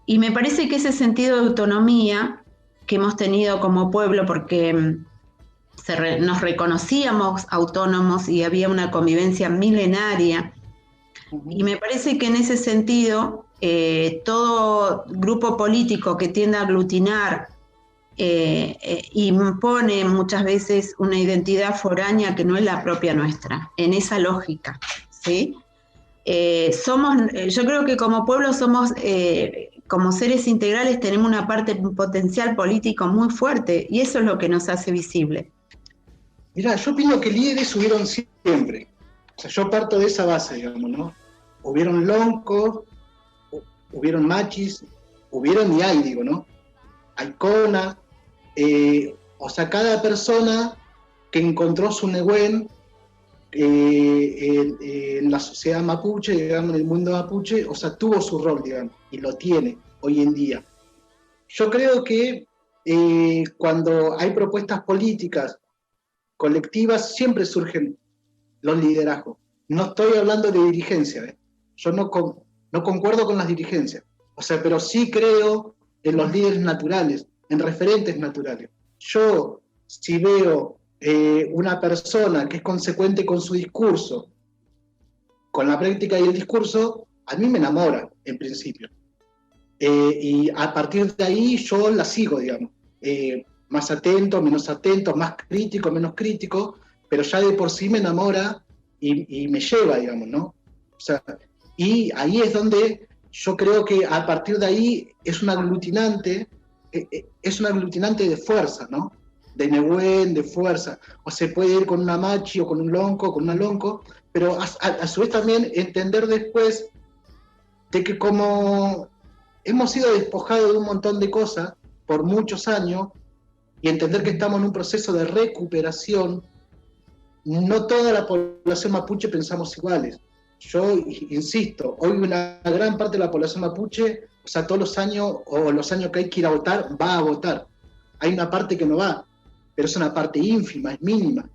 Speaker 5: Y me parece que ese sentido de autonomía que hemos tenido como pueblo, porque nos reconocíamos autónomos y había una convivencia milenaria, y me parece que en ese sentido todo grupo político que tiende a aglutinar impone muchas veces una identidad foránea que no es la propia nuestra, en esa lógica, ¿sí? Yo creo que como pueblo somos, como seres integrales, tenemos una parte, un potencial político muy fuerte, y eso es lo que nos hace visible.
Speaker 10: Mirá, yo opino que líderes hubieron siempre. O sea, yo parto de esa base, digamos, ¿no? Hubieron loncos, hubieron machis, hubieron y hay, digo, ¿no? Hay cona, o sea, cada persona que encontró su Nehuen en la sociedad mapuche, digamos, en el mundo mapuche, o sea, tuvo su rol, digamos, y lo tiene hoy en día. Yo creo que cuando hay propuestas políticas colectivas, siempre surgen los liderazgos. No estoy hablando de dirigencia, yo no concuerdo con las dirigencias, o sea, pero sí creo en los líderes naturales, en referentes naturales. Yo, si veo una persona que es consecuente con su discurso, con la práctica y el discurso, a mí me enamora, en principio. Y a partir de ahí yo la sigo, digamos. Más atento, menos atento, más crítico, menos crítico, pero ya de por sí me enamora y me lleva, digamos, ¿no? O sea, y ahí es donde yo creo que a partir de ahí es un aglutinante es un aglutinante de fuerza, ¿no? De Nehuen, de fuerza. O se puede ir con una machi o con un lonco, con una lonco, pero a su vez también entender después de que como hemos sido despojados de un montón de cosas por muchos años, y entender que estamos en un proceso de recuperación, no toda la población mapuche pensamos iguales. Yo insisto, hoy una gran parte de la población mapuche, o sea, todos los años, o los años que hay que ir a votar, va a votar. Hay una parte que no va, pero es una parte ínfima, es mínima.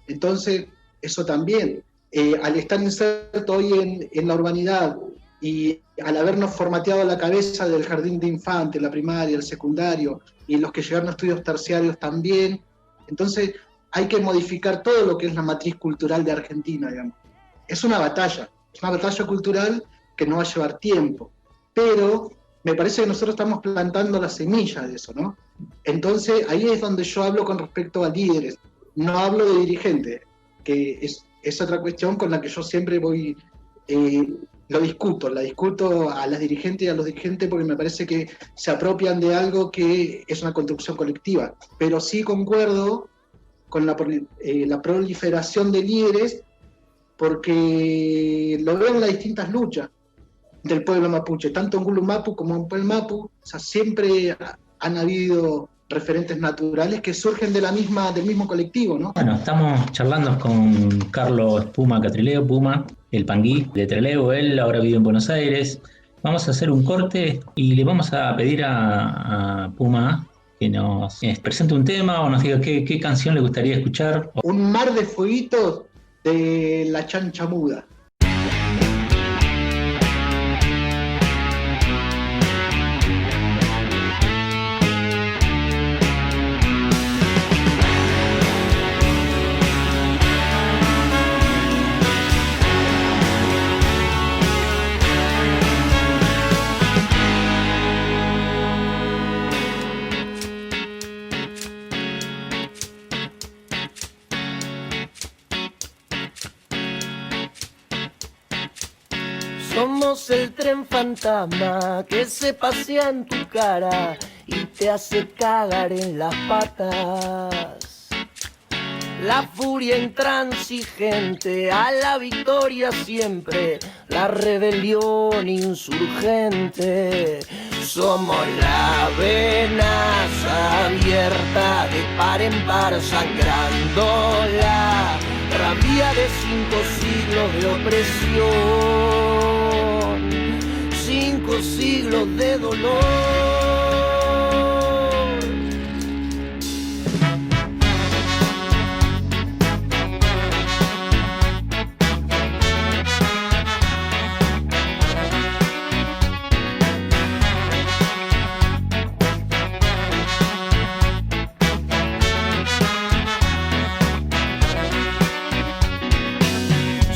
Speaker 10: Entonces, eso también, al estar inserto hoy en la urbanidad, y al habernos formateado la cabeza del jardín de infantes, la primaria, el secundario, y los que llegaron a estudios terciarios también, entonces hay que modificar todo lo que es la matriz cultural de Argentina, digamos. Es una batalla cultural que no va a llevar tiempo, pero me parece que nosotros estamos plantando la semilla de eso, ¿no? Entonces ahí es donde yo hablo con respecto a líderes, no hablo de dirigentes, que es otra cuestión con la que yo siempre voy... la discuto a las dirigentes y a los dirigentes porque me parece que se apropian de algo que es una construcción colectiva, pero sí concuerdo con la proliferación de líderes porque lo veo en las distintas luchas del pueblo mapuche, tanto en Gulumapu como en Puelmapu, o sea, siempre han habido referentes naturales que surgen del mismo colectivo, ¿no?
Speaker 4: Bueno, estamos charlando con Carlos Puma Catrileo, Puma, el Panguí de Trelew. Él ahora vive en Buenos Aires. Vamos a hacer un corte y le vamos a pedir a Puma que nos presente un tema o nos diga qué canción le gustaría escuchar.
Speaker 10: Un mar de fueguitos de La Chancha Muda.
Speaker 7: Somos el tren fantasma que se pasea en tu cara y te hace cagar en las patas. La furia intransigente, a la victoria siempre, la rebelión insurgente. Somos la venas abierta de par en par, sangrando la rabia de 5 siglos de opresión, 5 siglos de dolor.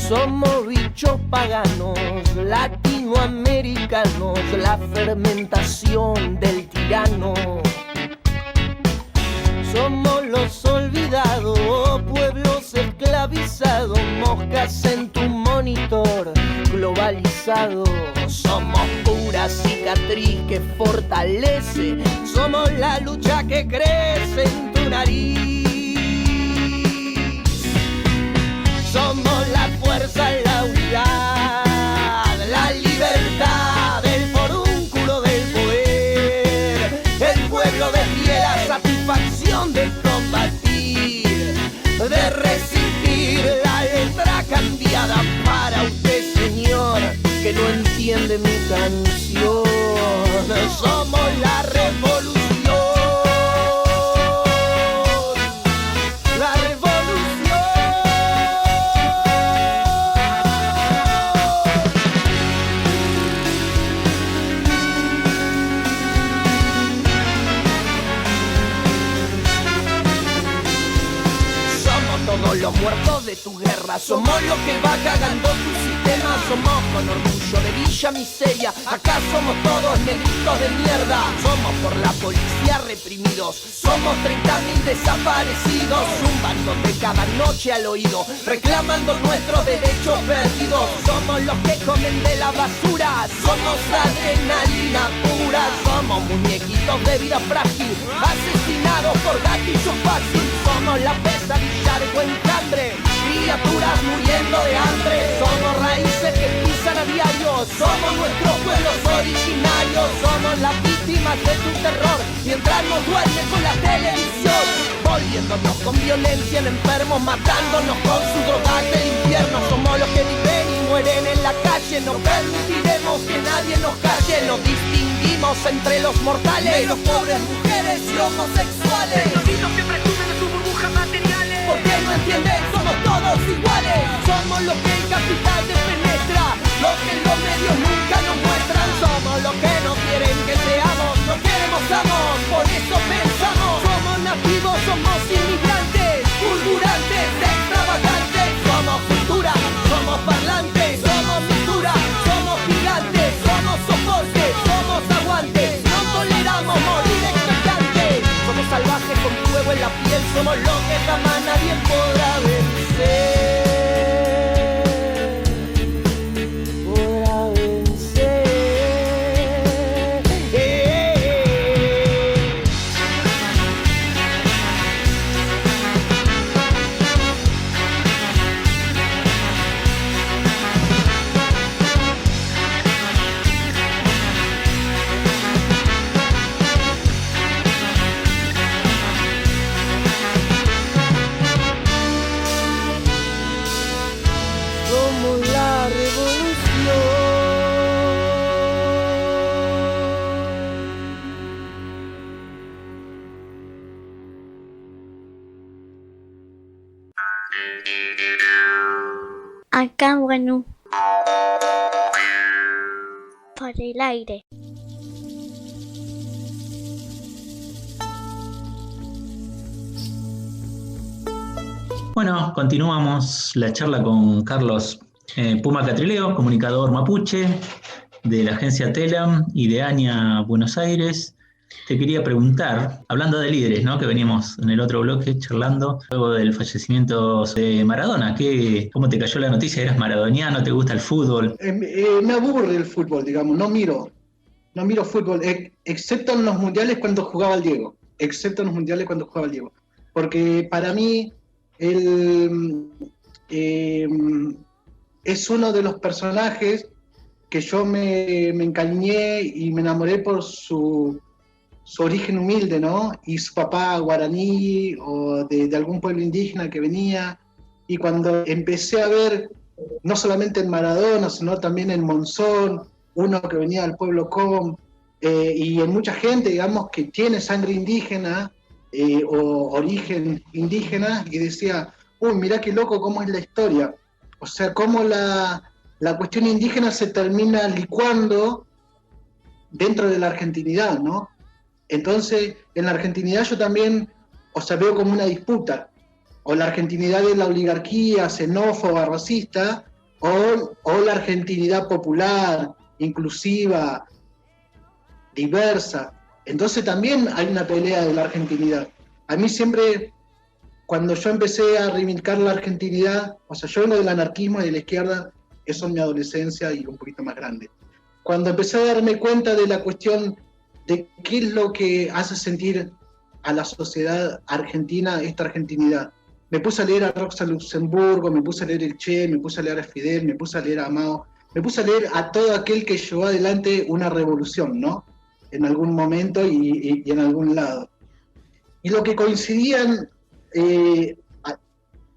Speaker 7: Somos bichos paganos, latinoamericanos, la fermentación del tirano. Somos los olvidados, pueblos esclavizados, moscas en tu monitor globalizado. Somos pura cicatriz que fortalece, somos la lucha que crece en tu nariz. Somos la fuerza, la unidad, la libertad, el forúnculo del poder, el pueblo de pie, la satisfacción de combatir, de resistir la letra cambiada para usted, señor, que no entiende mi canción. Somos la revolución. tu guerra. Somos los que va cagando tu sistema. Somos con orgullo de Villa Miseria. Acá somos todos negritos de mierda. Somos por la policía reprimidos. Somos 30.000 desaparecidos. Zumbándote cada noche al oído, reclamando nuestros derechos perdidos. Somos los que comen de la basura. Somos adrenalina pura. Somos muñequitos de vida frágil, asesinados por gatillo fácil. Somos la pesadilla de buen hambre, criaturas muriendo de hambre. Somos raíces que pisan a diario. Somos nuestros pueblos originarios. Somos las víctimas de tu terror, mientras nos duerme con la televisión, volviéndonos con violencia en enfermos, matándonos con su droga del infierno. Somos los que viven y mueren en la calle. No permitiremos que nadie nos calle. Nos distinguimos entre los mortales, los pobres, mujeres y homosexuales. Los niños que presumen de sus burbujas materiales, porque no entienden, somos todos iguales. Somos los que el capital despenetra, los que los medios nunca nos muestran. Somos los que no quieren que seamos, no queremos amos, por eso pensamos. Somos nativos, somos inmigrantes, fulgurantes, extravagantes. Somos cultura, somos parlantes, somos mistura, somos gigantes, somos soporte, somos aguantes. No toleramos morir expectantes. Somos salvajes con fuego en la piel, somos lo que jamás nadie podrá vencer.
Speaker 9: Acá, bueno, por el aire.
Speaker 4: Bueno, continuamos la charla con Carlos Puma Catrileo, comunicador mapuche de la agencia TELAM y de ANIA Buenos Aires. Te quería preguntar, hablando de líderes, ¿no? Que veníamos en el otro bloque charlando, luego del fallecimiento de Maradona. ¿Cómo te cayó la noticia? ¿Eras maradoniano? ¿Te gusta el fútbol?
Speaker 10: Me aburre el fútbol, digamos, no miro fútbol, excepto en los mundiales cuando jugaba el Diego. Porque para mí es uno de los personajes que yo me encariñé y me enamoré por su origen humilde, ¿no? Y su papá guaraní o de algún pueblo indígena que venía. Y cuando empecé a ver, no solamente en Maradona, sino también en Monzón, uno que venía del pueblo Com, y en mucha gente, digamos, que tiene sangre indígena o origen indígena, y decía, uy, mirá qué loco cómo es la historia. O sea, cómo la cuestión indígena se termina licuando dentro de la argentinidad, ¿no? Entonces, en la argentinidad yo también, o sea, veo como una disputa, o la argentinidad de la oligarquía xenófoba, racista, o la argentinidad popular, inclusiva, diversa. Entonces también hay una pelea de la argentinidad. A mí siempre, cuando yo empecé a reivindicar la argentinidad, o sea, yo vengo del anarquismo y de la izquierda, eso en mi adolescencia y un poquito más grande. Cuando empecé a darme cuenta de la cuestión de qué es lo que hace sentir a la sociedad argentina esta argentinidad. Me puse a leer a Rosa Luxemburgo, me puse a leer el Che, me puse a leer a Fidel, me puse a leer a Mao, me puse a leer a todo aquel que llevó adelante una revolución, ¿no? En algún momento y en algún lado. Y lo que coincidían,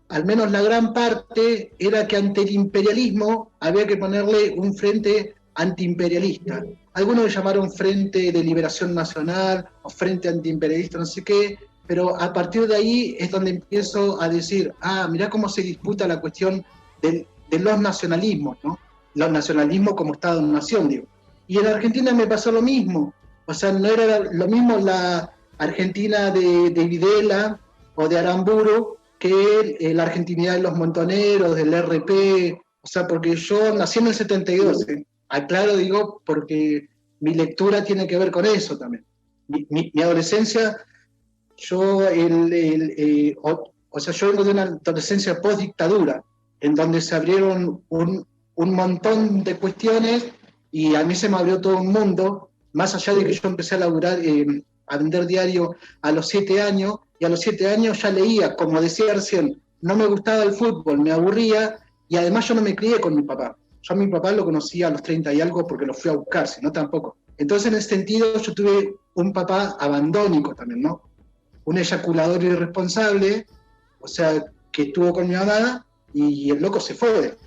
Speaker 10: al menos la gran parte, era que ante el imperialismo había que ponerle un frente antiimperialista. Algunos lo llamaron Frente de Liberación Nacional o Frente Antiimperialista, no sé qué, pero a partir de ahí es donde empiezo a decir, mirá cómo se disputa la cuestión de los nacionalismos, ¿no? Los nacionalismos como Estado-nación, digo. Y en Argentina me pasó lo mismo, o sea, no era lo mismo la Argentina de Videla o de Aramburu que la argentinidad de los montoneros, del RP, o sea, porque yo nací en el 72, aclaro, digo, porque mi lectura tiene que ver con eso también. Mi adolescencia, yo vengo de una adolescencia post-dictadura, en donde se abrieron un montón de cuestiones y a mí se me abrió todo un mundo, más allá de que yo empecé a laburar, a vender diario a los 7 años, y a los 7 años ya leía, como decía recién, no me gustaba el fútbol, me aburría, y además yo no me crié con mi papá. Yo a mi papá lo conocía a los 30 y algo porque lo fui a buscar, si no tampoco. Entonces en ese sentido yo tuve un papá abandónico también, ¿no? Un eyaculador irresponsable, o sea, que estuvo con mi mamá y el loco se fue.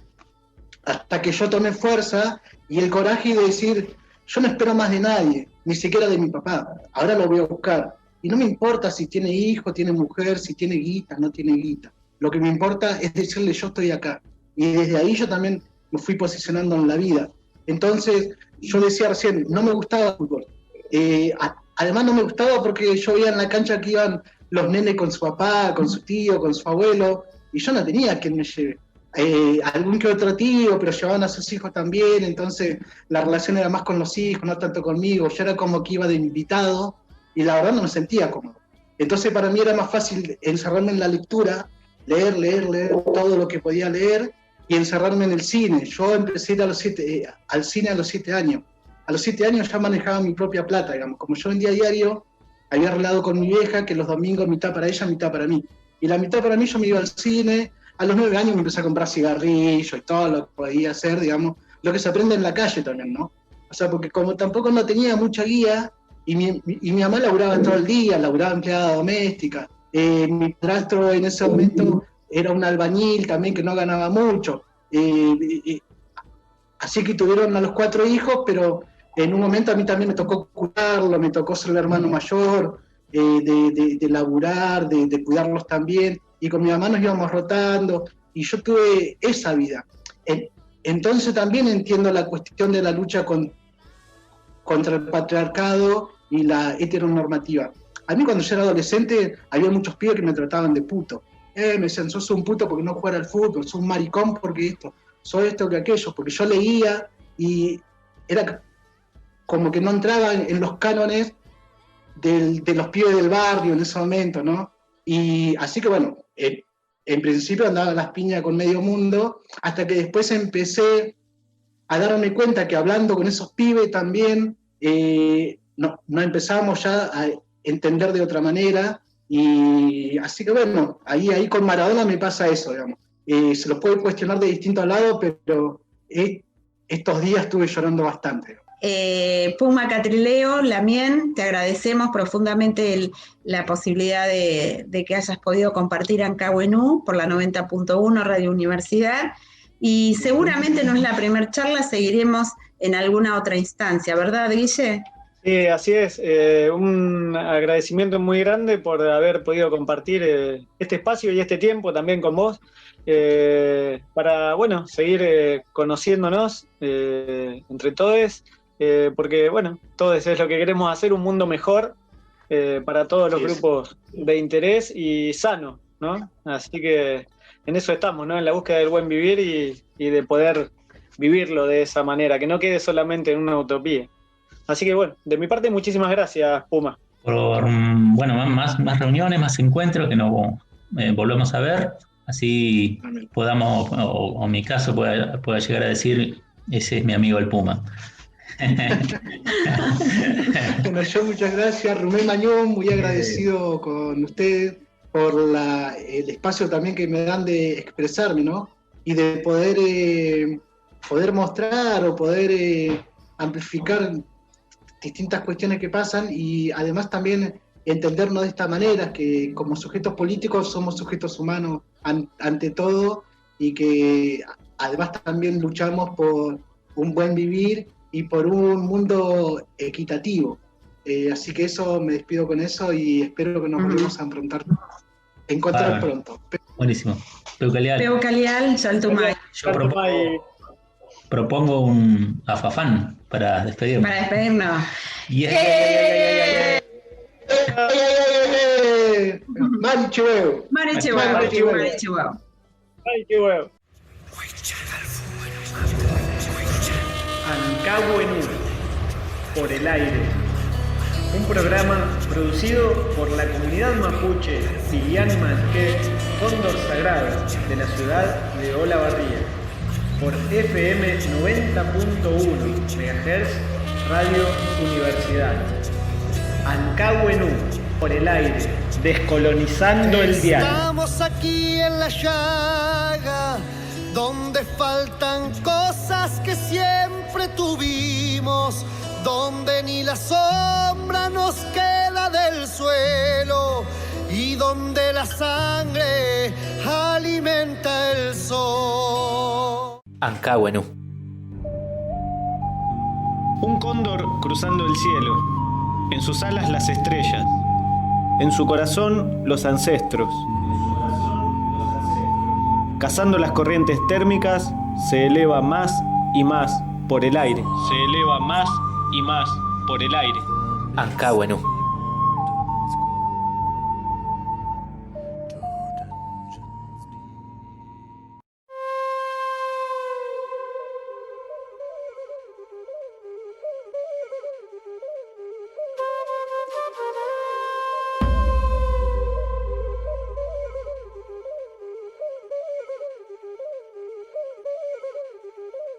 Speaker 10: Hasta que yo tomé fuerza y el coraje de decir, yo no espero más de nadie, ni siquiera de mi papá, ahora lo voy a buscar. Y no me importa si tiene hijo, tiene mujer, si tiene guita, no tiene guita. Lo que me importa es decirle, yo estoy acá. Y desde ahí yo también me fui posicionando en la vida. Entonces, yo decía recién, no me gustaba el fútbol. Además no me gustaba porque yo veía en la cancha que iban los nenes con su papá, con su tío, con su abuelo, y yo no tenía quien me lleve. Algún que otro tío, pero llevaban a sus hijos también, entonces la relación era más con los hijos, no tanto conmigo. Yo era como que iba de invitado, y la verdad no me sentía cómodo. Entonces para mí era más fácil encerrarme en la lectura, leer todo lo que podía leer, y encerrarme en el cine. Yo empecé a ir al cine a los 7 años. A los 7 años ya manejaba mi propia plata, digamos. Como yo vendía diario, había arreglado con mi vieja que los domingos mitad para ella, mitad para mí. Y la mitad para mí yo me iba al cine. A los 9 años me empecé a comprar cigarrillos y todo lo que podía hacer, digamos. Lo que se aprende en la calle también, ¿no? O sea, porque como tampoco no tenía mucha guía, y mi mamá laburaba todo el día, laburaba empleada doméstica. Mi padrastro en ese momento era un albañil también que no ganaba mucho. Así que tuvieron a los 4 hijos, pero en un momento a mí también me tocó cuidarlo, me tocó ser el hermano mayor, de laburar, de cuidarlos también, y con mi mamá nos íbamos rotando, y yo tuve esa vida. Entonces también entiendo la cuestión de la lucha contra el patriarcado y la heteronormativa. A mí cuando yo era adolescente había muchos pibes que me trataban de puto. Me decían, sos un puto porque no jugar al fútbol, sos un maricón porque esto, sos esto que aquello, porque yo leía y era como que no entraba en los cánones de los pibes del barrio en ese momento, ¿no? Y así que bueno, en principio andaba las piñas con medio mundo, hasta que después empecé a darme cuenta que hablando con esos pibes también, no empezábamos ya a entender de otra manera, y así que bueno, ahí con Maradona me pasa eso, digamos. Se lo puede cuestionar de distintos lados, pero estos días estuve llorando bastante.
Speaker 5: Puma Catrileo, Lamien, te agradecemos profundamente la posibilidad de que hayas podido compartir Ancahuenú por la 90.1 Radio Universidad, y seguramente no es la primera charla, seguiremos en alguna otra instancia, ¿verdad, Guille?
Speaker 6: Sí, así es. Un agradecimiento muy grande por haber podido compartir este espacio y este tiempo también con vos, para, bueno, seguir conociéndonos entre todos, porque, bueno, todos es lo que queremos hacer, un mundo mejor para todos los grupos de interés y sano, ¿no? Así que en eso estamos, ¿no? En la búsqueda del buen vivir y de poder vivirlo de esa manera, que no quede solamente en una utopía. Así que bueno, de mi parte muchísimas gracias, Puma.
Speaker 4: Por bueno, más reuniones, más encuentros que nos volvemos a ver, así podamos, o en mi caso pueda llegar a decir, ese es mi amigo el Puma.
Speaker 10: Bueno, yo muchas gracias, Rumén Mañón, muy agradecido con usted por el espacio también que me dan de expresarme, ¿no? Y de poder mostrar o poder amplificar distintas cuestiones que pasan, y además también entendernos de esta manera, que como sujetos políticos somos sujetos humanos ante todo, y que además también luchamos por un buen vivir y por un mundo equitativo. Así que eso, me despido con eso y espero que nos volvamos a encontrar pronto.
Speaker 4: Buenísimo.
Speaker 5: Peucalial, Chaltumay.
Speaker 4: Yo propongo un afafán para despedirnos.
Speaker 5: Para despedirnos.
Speaker 4: Yeah.
Speaker 10: Marichihueu.
Speaker 6: Ancahuenú, por el aire. Un programa producido por la comunidad mapuche Pilián Manqué, Cóndor Sagrado, de la ciudad de Olavarría, por FM 90.1 MHz, Radio Universidad. Ancahuenú, por el aire, descolonizando el dial.
Speaker 7: Estamos aquí en la llaga, donde faltan cosas que siempre tuvimos, donde ni la sombra nos queda del suelo y donde la sangre alimenta el sol.
Speaker 11: Ancahuenú.
Speaker 6: Un cóndor cruzando el cielo, en sus alas las estrellas, en su corazón los ancestros. Cazando las corrientes térmicas, se eleva más y más por el aire. Se eleva más y más por el aire.
Speaker 11: Ancahuenú.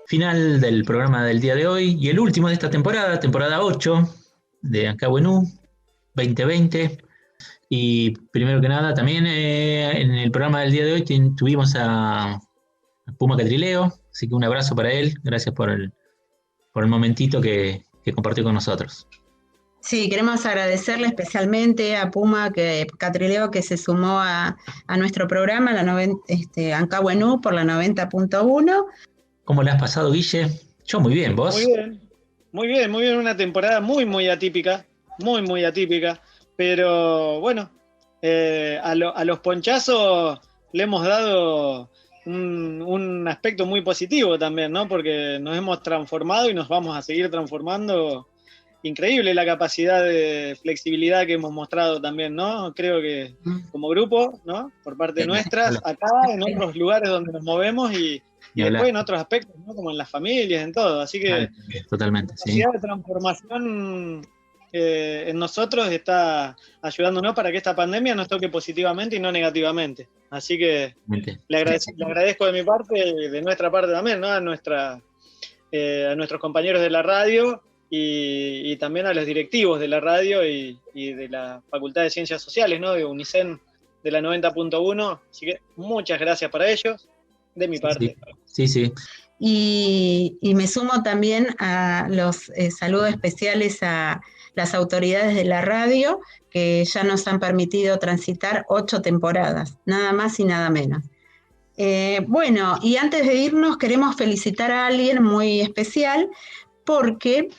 Speaker 4: Final del programa del día de hoy y el último de esta temporada, temporada 8 de Ancahuenú 2020. Y primero que nada, también en el programa del día de hoy tuvimos a Puma Catrileo, así que un abrazo para él. Gracias por el momentito que compartió con nosotros.
Speaker 5: Sí, queremos agradecerle especialmente a Puma Catrileo que se sumó a nuestro programa, Ancahuenú por la 90.1.
Speaker 4: ¿Cómo le has pasado, Guille? Yo muy bien, ¿vos?
Speaker 6: Muy bien, una temporada muy atípica, muy atípica, pero bueno, a los ponchazos le hemos dado un aspecto muy positivo también, ¿no? Porque nos hemos transformado y nos vamos a seguir transformando. Increíble la capacidad de flexibilidad que hemos mostrado también, ¿no? Creo que como grupo, ¿no? Por parte nuestra, acá, en otros lugares donde nos movemos y después en otros aspectos, ¿no? Como en las familias, en todo. Así que
Speaker 4: totalmente,
Speaker 6: la capacidad de transformación en nosotros está ayudándonos para que esta pandemia nos toque positivamente y no negativamente. Así que le agradezco de mi parte, de nuestra parte también, ¿no? A nuestros compañeros de la radio y también a los directivos de la radio y de la Facultad de Ciencias Sociales, ¿no? De UNICEN de la 90.1. Así que muchas gracias para ellos, de mi parte.
Speaker 4: Sí.
Speaker 5: Y me sumo también a los saludos especiales a las autoridades de la radio que ya nos han permitido transitar 8 temporadas, nada más y nada menos. Bueno, y antes de irnos queremos felicitar a alguien muy especial porque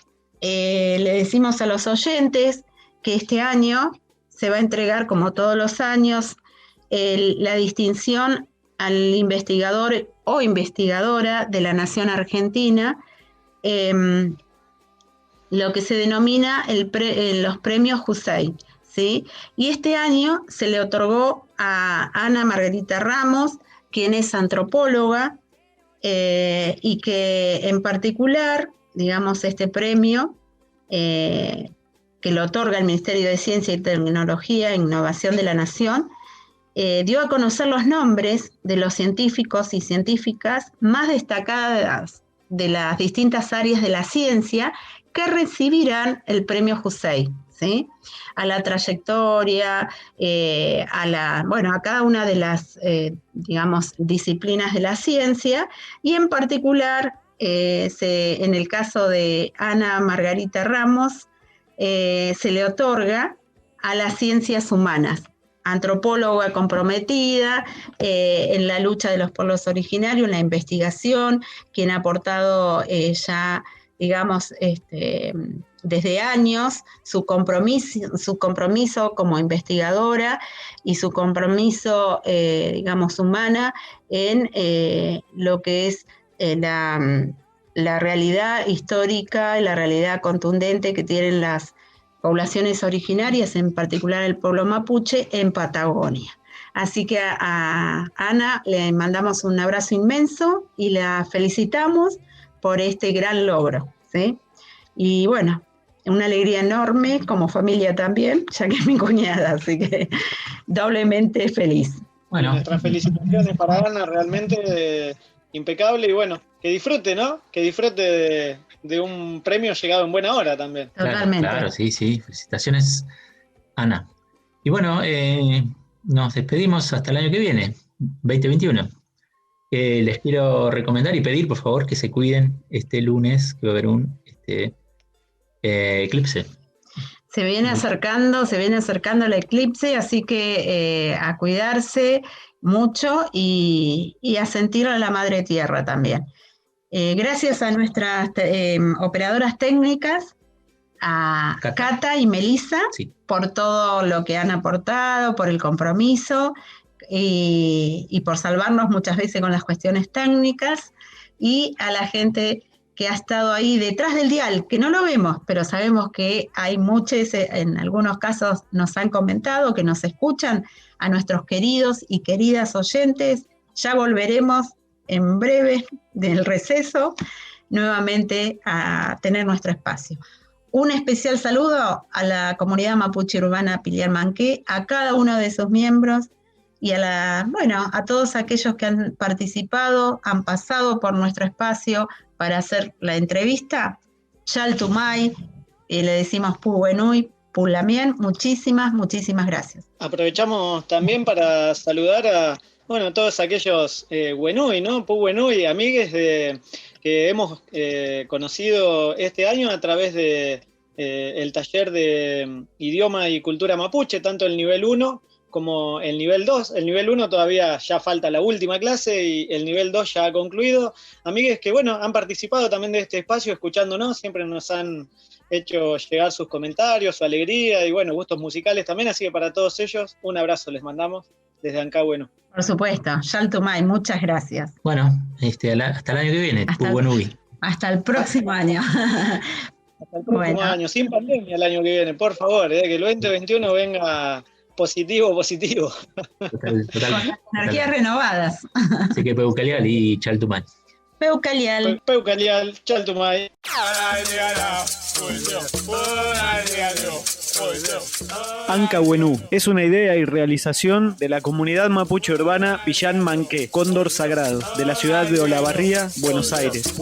Speaker 5: le decimos a los oyentes que este año se va a entregar, como todos los años, la distinción al investigador o investigadora de la Nación Argentina, lo que se denomina los premios Hussein, ¿sí? Y este año se le otorgó a Ana Margarita Ramos, quien es antropóloga, y que en particular, digamos, este premio que lo otorga el Ministerio de Ciencia y Tecnología e Innovación de la Nación, dio a conocer los nombres de los científicos y científicas más destacadas de las distintas áreas de la ciencia que recibirán el premio Hussein, ¿sí? A la trayectoria, a cada una de las, disciplinas de la ciencia, y en particular, en el caso de Ana Margarita Ramos, se le otorga a las ciencias humanas, antropóloga comprometida en la lucha de los pueblos originarios, en la investigación, quien ha aportado desde años su compromiso como investigadora y su compromiso, humana en lo que es la realidad histórica y la realidad contundente que tienen las poblaciones originarias, en particular el pueblo mapuche, en Patagonia. Así que a Ana le mandamos un abrazo inmenso y la felicitamos por este gran logro, ¿sí? Y bueno, una alegría enorme como familia también, ya que es mi cuñada, así que doblemente feliz.
Speaker 6: Bueno, nuestras felicitaciones para Ana, realmente impecable, y bueno, que disfrute, ¿no? Que disfrute de un premio llegado en buena hora también.
Speaker 5: Totalmente.
Speaker 4: Claro, sí, felicitaciones, Ana. Y bueno, nos despedimos hasta el año que viene, 2021. Les quiero recomendar y pedir, por favor, que se cuiden este lunes, que va a haber un eclipse.
Speaker 5: Se viene acercando el eclipse, así que a cuidarse mucho y a sentir a la Madre Tierra también. Gracias a nuestras operadoras técnicas, a Cata y Melissa, sí, por todo lo que han aportado, por el compromiso y por salvarnos muchas veces con las cuestiones técnicas, y a la gente que ha estado ahí detrás del dial, que no lo vemos, pero sabemos que hay muchos, en algunos casos nos han comentado que nos escuchan, a nuestros queridos y queridas oyentes. Ya volveremos en breve del receso nuevamente a tener nuestro espacio. Un especial saludo a la comunidad mapuche urbana Piliar Manqué, a cada uno de sus miembros y a todos aquellos que han participado, han pasado por nuestro espacio para hacer la entrevista. Chaltumay, le decimos Pubuenui, Pulamien, muchísimas gracias.
Speaker 6: Aprovechamos también para saludar a todos aquellos Wenui, ¿no? Pubuenui, amigues que hemos conocido este año a través de el taller de idioma y cultura mapuche, tanto el nivel 1 como el nivel 2. El nivel 1 todavía ya falta la última clase y el nivel 2 ya ha concluido. Amigues que, han participado también de este espacio escuchándonos, siempre nos han hecho llegar sus comentarios, su alegría y, gustos musicales también. Así que para todos ellos, un abrazo les mandamos desde Ancahuenú.
Speaker 5: Por supuesto, Yaltumay, muchas gracias.
Speaker 4: Bueno, hasta el año que viene,
Speaker 5: hasta el próximo año.
Speaker 6: Hasta el próximo año, sin pandemia el año que viene, por favor, que el 2021 venga positivo.
Speaker 4: Total.
Speaker 5: Con energías renovadas.
Speaker 4: Así que Peucalial y Chaltumay.
Speaker 5: Peucalial,
Speaker 6: Chaltumay.
Speaker 12: Ancahuenú es una idea y realización de la comunidad mapuche urbana Piliar Manqué, Cóndor Sagrado, de la ciudad de Olavarría, Buenos Aires.